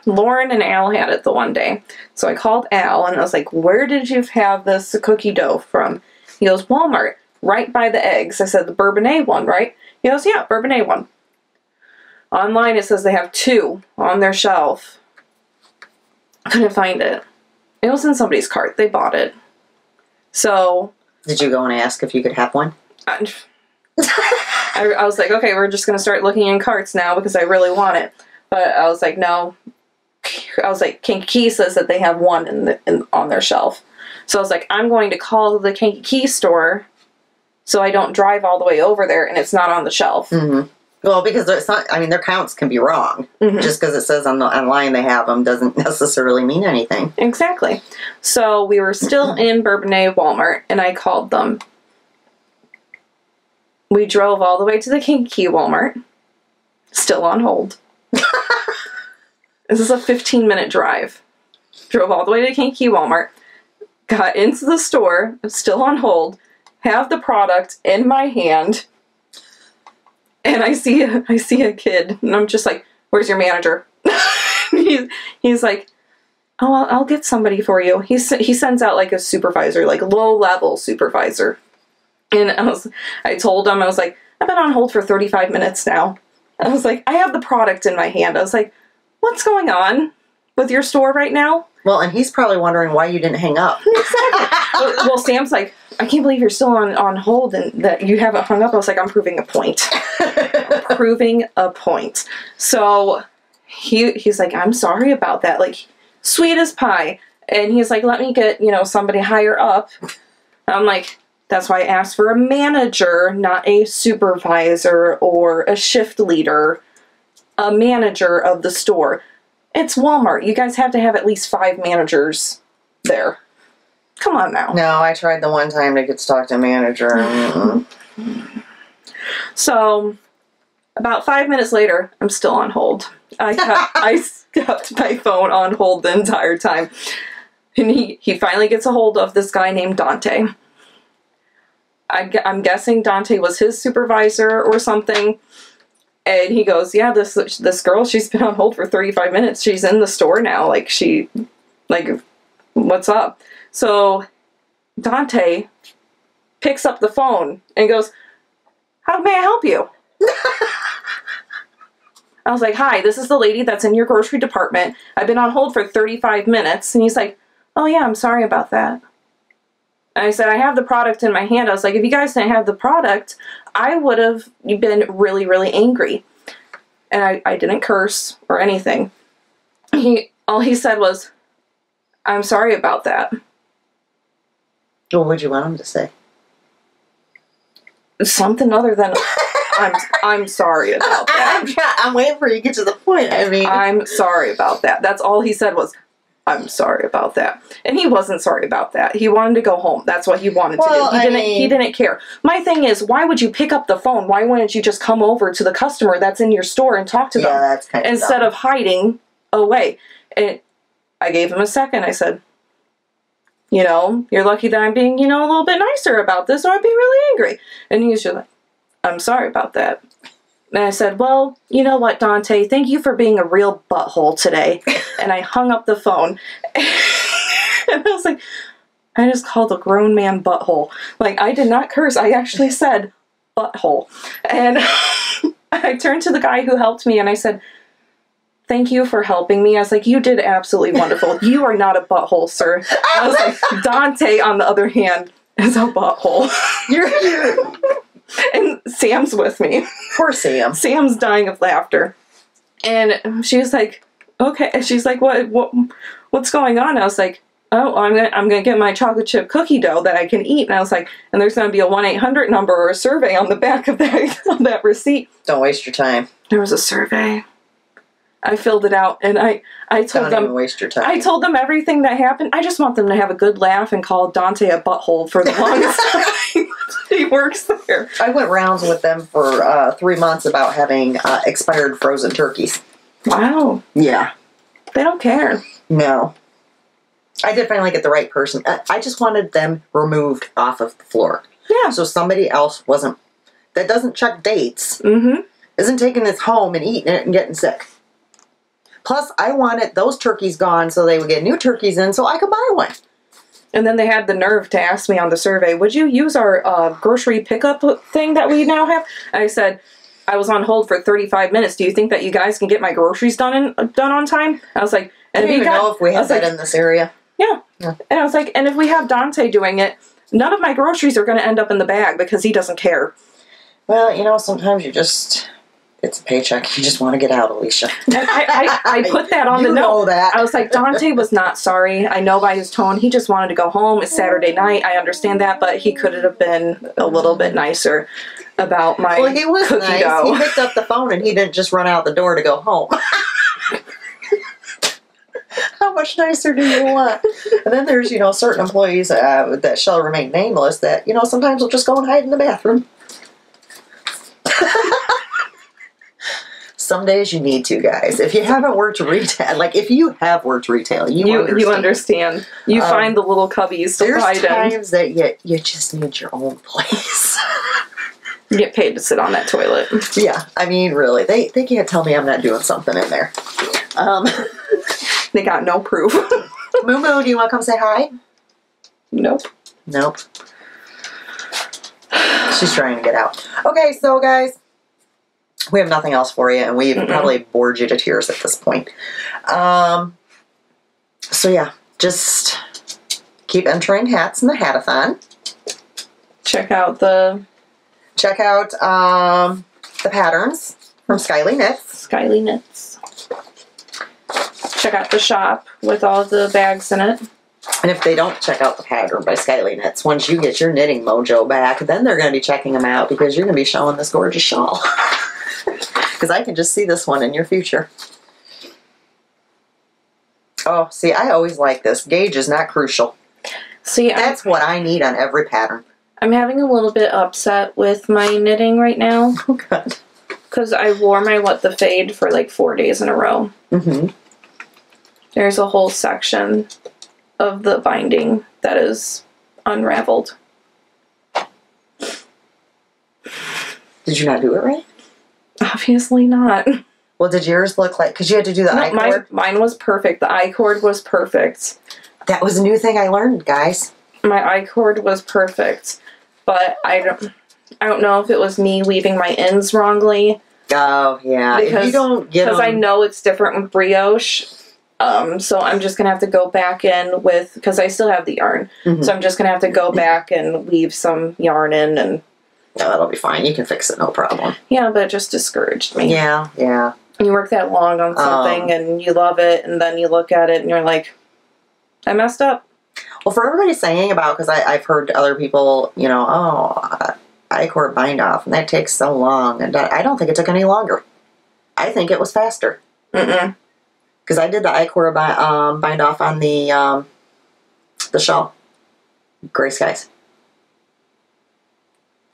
Lauren and Al had it the one day. So I called Al and I was like, where did you have this cookie dough from? He goes, Walmart, right by the eggs. I said, the Bourbonnais one, right? He goes, yeah, Bourbonnais one. Online it says they have 2 on their shelf. I couldn't find it. It was in somebody's cart. They bought it. So... Did you go and ask if you could have one? I was like, okay, we're just going to start looking in carts now because I really want it. But I was like, no. I was like, Kankakee says that they have one on their shelf. So I was like, I'm going to call the Kankakee store so I don't drive all the way over there and it's not on the shelf. Mm-hmm. Well, because it's not, I mean, their counts can be wrong. Mm-hmm. Just because it says online they have them doesn't necessarily mean anything. Exactly. So we were still in Bourbonnais Walmart and I called them. We drove all the way to the Kankakee Walmart. Still on hold. This is a 15-minute drive. Drove all the way to Kankakee Walmart. Got into the store. Still on hold. Have the product in my hand. And I see a kid. And I'm just like, where's your manager? he's like, oh, I'll get somebody for you. He sends out like a supervisor, like a low-level supervisor. And I told him, I was like, I've been on hold for 35 minutes now. I was like, I have the product in my hand. I was like, what's going on with your store right now? Well, and he's probably wondering why you didn't hang up. Exactly. Well, Sam's like, I can't believe you're still on hold and that you haven't hung up. I was like, I'm proving a point. I'm proving a point. So he's like, I'm sorry about that. Like, sweet as pie. And he's like, let me get, somebody higher up. I'm like, that's why I asked for a manager, not a supervisor or a shift leader. A manager of the store. It's Walmart. You guys have to have at least 5 managers there. Come on now. No, I tried the one time to get to talk to a manager. So, About 5 minutes later, I'm still on hold. I kept my phone on hold the entire time. And he finally gets a hold of this guy named Dante. I'm guessing Dante was his supervisor or something. And he goes, yeah, this girl, she's been on hold for 35 minutes. She's in the store now. Like, what's up? So Dante picks up the phone and goes, how may I help you? I was like, hi, this is the lady that's in your grocery department. I've been on hold for 35 minutes. And he's like, oh yeah, I'm sorry about that. And I said, I have the product in my hand. I was like, if you guys didn't have the product, I would have been really, really angry. And I didn't curse or anything. All he said was, I'm sorry about that. What would you want him to say? Something other than, I'm sorry about that. I'm waiting for you to get to the point. I mean, I'm sorry about that. That's all he said was, I'm sorry about that. And he wasn't sorry about that. He wanted to go home. That's what he wanted to do. He didn't care. My thing is, why would you pick up the phone? Why wouldn't you just come over to the customer that's in your store and talk to them? That's kind of instead of hiding away. And I gave him a second. I said, you know, you're lucky that I'm being, you know, a little bit nicer about this, or I'd be really angry. And he was just like, I'm sorry about that. And I said, well, you know what, Dante, thank you for being a real butthole today. And I hung up the phone. And I was like, I just called a grown man butthole. Like, I did not curse. I actually said butthole. And I turned to the guy who helped me and I said, thank you for helping me. I was like, you did absolutely wonderful. You are not a butthole, sir. I was like, Dante, on the other hand, is a butthole. And Sam's with me. Poor Sam. Sam's dying of laughter. And she was like, okay. And she's like, what's going on? I was like, oh, I'm gonna get my chocolate chip cookie dough that I can eat. And I was like, and there's gonna be a 1-800 number or a survey on the back of that receipt. Don't waste your time. There was a survey. I filled it out, and I told them, even waste your time. I told them everything that happened. I just want them to have a good laugh and call Dante a butthole for the longest time he works there. I went rounds with them for 3 months about having expired frozen turkeys. Wow. Yeah. They don't care. No. I did finally get the right person. I just wanted them removed off of the floor. Yeah. So somebody else that doesn't check dates, isn't taking this home and eating it and getting sick. Plus, I wanted those turkeys gone so they would get new turkeys in so I could buy one. And then they had the nerve to ask me on the survey, would you use our grocery pickup thing that we now have? I said, I was on hold for 35 minutes. Do you think that you guys can get my groceries done on time? I was like, and I don't even know if we have that in this area. Yeah. And I was like, and if we have Dante doing it, none of my groceries are going to end up in the bag because he doesn't care. Well, you know, sometimes it's a paycheck. You just want to get out, Alisha. I put that on the note. Know that. I was like, Dante was not sorry. I know by his tone, he just wanted to go home. It's Saturday night. I understand that, but he could have been a little bit nicer about my cookie he was nice. dough. He picked up the phone and he didn't just run out the door to go home. How much nicer do you want? And then there's, certain employees that shall remain nameless that, sometimes will just go and hide in the bathroom. Some days you need to, guys. If you haven't worked retail, like if you have worked retail, you understand. You find the little cubbies to hide in. There's times that you just need your own place. You get paid to sit on that toilet. Yeah, I mean, really, they can't tell me I'm not doing something in there. They got no proof. Moo Moo, do you want to come say hi? Nope. She's trying to get out. Okay, so guys, we have nothing else for you, and we've probably bored you to tears at this point. So yeah, just keep entering hats in the hatathon. Check out the patterns from Skyly Knits. Skyly Knits. Check out the shop with all the bags in it. And if they don't check out the pattern by Skyly Knits, once you get your knitting mojo back, then they're going to be checking them out because you're going to be showing this gorgeous shawl. Because I can just see this one in your future. Oh, see, I always like this. Gauge is not crucial. See, that's what I need on every pattern. I'm having a little bit upset with my knitting right now. Oh, God. Because I wore my What the Fade for like 4 days in a row. Mm-hmm. There's a whole section of the binding that is unraveled. Did you not do it right? Obviously not. Well, did yours look like... Because you had to do the I-cord? Mine was perfect. The I-cord was perfect. That was a new thing I learned, guys. My I-cord was perfect. But I don't know if it was me weaving my ends wrongly. Oh, yeah. If you don't get them... Because I know it's different with brioche. So I'm just going to have to go back in with... Because I still have the yarn. Mm-hmm. So I'm just going to have to go back and weave some yarn in and... No, that'll be fine. You can fix it, no problem. Yeah, but it just discouraged me. Yeah, yeah. You work that long on something and you love it, and then you look at it and you're like, I messed up. Well, for everybody saying about... Because I've heard other people, you know, I-cord bind off, and that takes so long. And I don't think it took any longer. I think it was faster. Mm-mm. Because I did the I-cord bind off on the shawl. Gray Skies.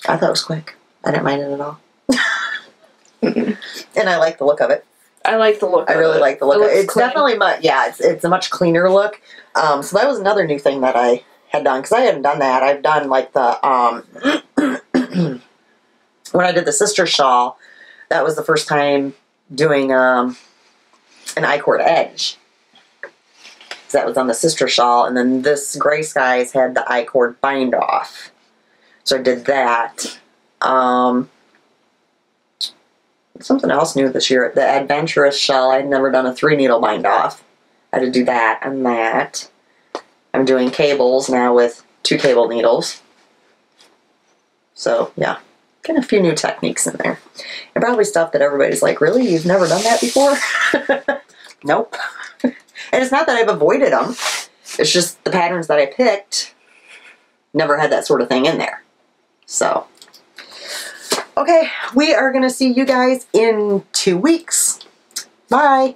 I thought it was quick. I didn't mind it at all. And I like the look of it. I like the look of it. I really like the look of it. It's clean. definitely, it's a much cleaner look. So that was another new thing that I had done. Because I hadn't done that. I've done like the, when I did the sister shawl, that was the first time doing an I-cord edge. So that was on the sister shawl. And then this Gray Skies had the I-cord bind off. So I did that. Something else new this year. The Adventurous shawl, I'd never done a 3-needle bind off. I had to do that and that. I'm doing cables now with 2 cable needles. So, yeah. Getting a few new techniques in there. And probably stuff that everybody's like, really? You've never done that before? Nope. And it's not that I've avoided them. It's just the patterns that I picked never had that sort of thing in there. So, okay, we are going to see you guys in 2 weeks. Bye.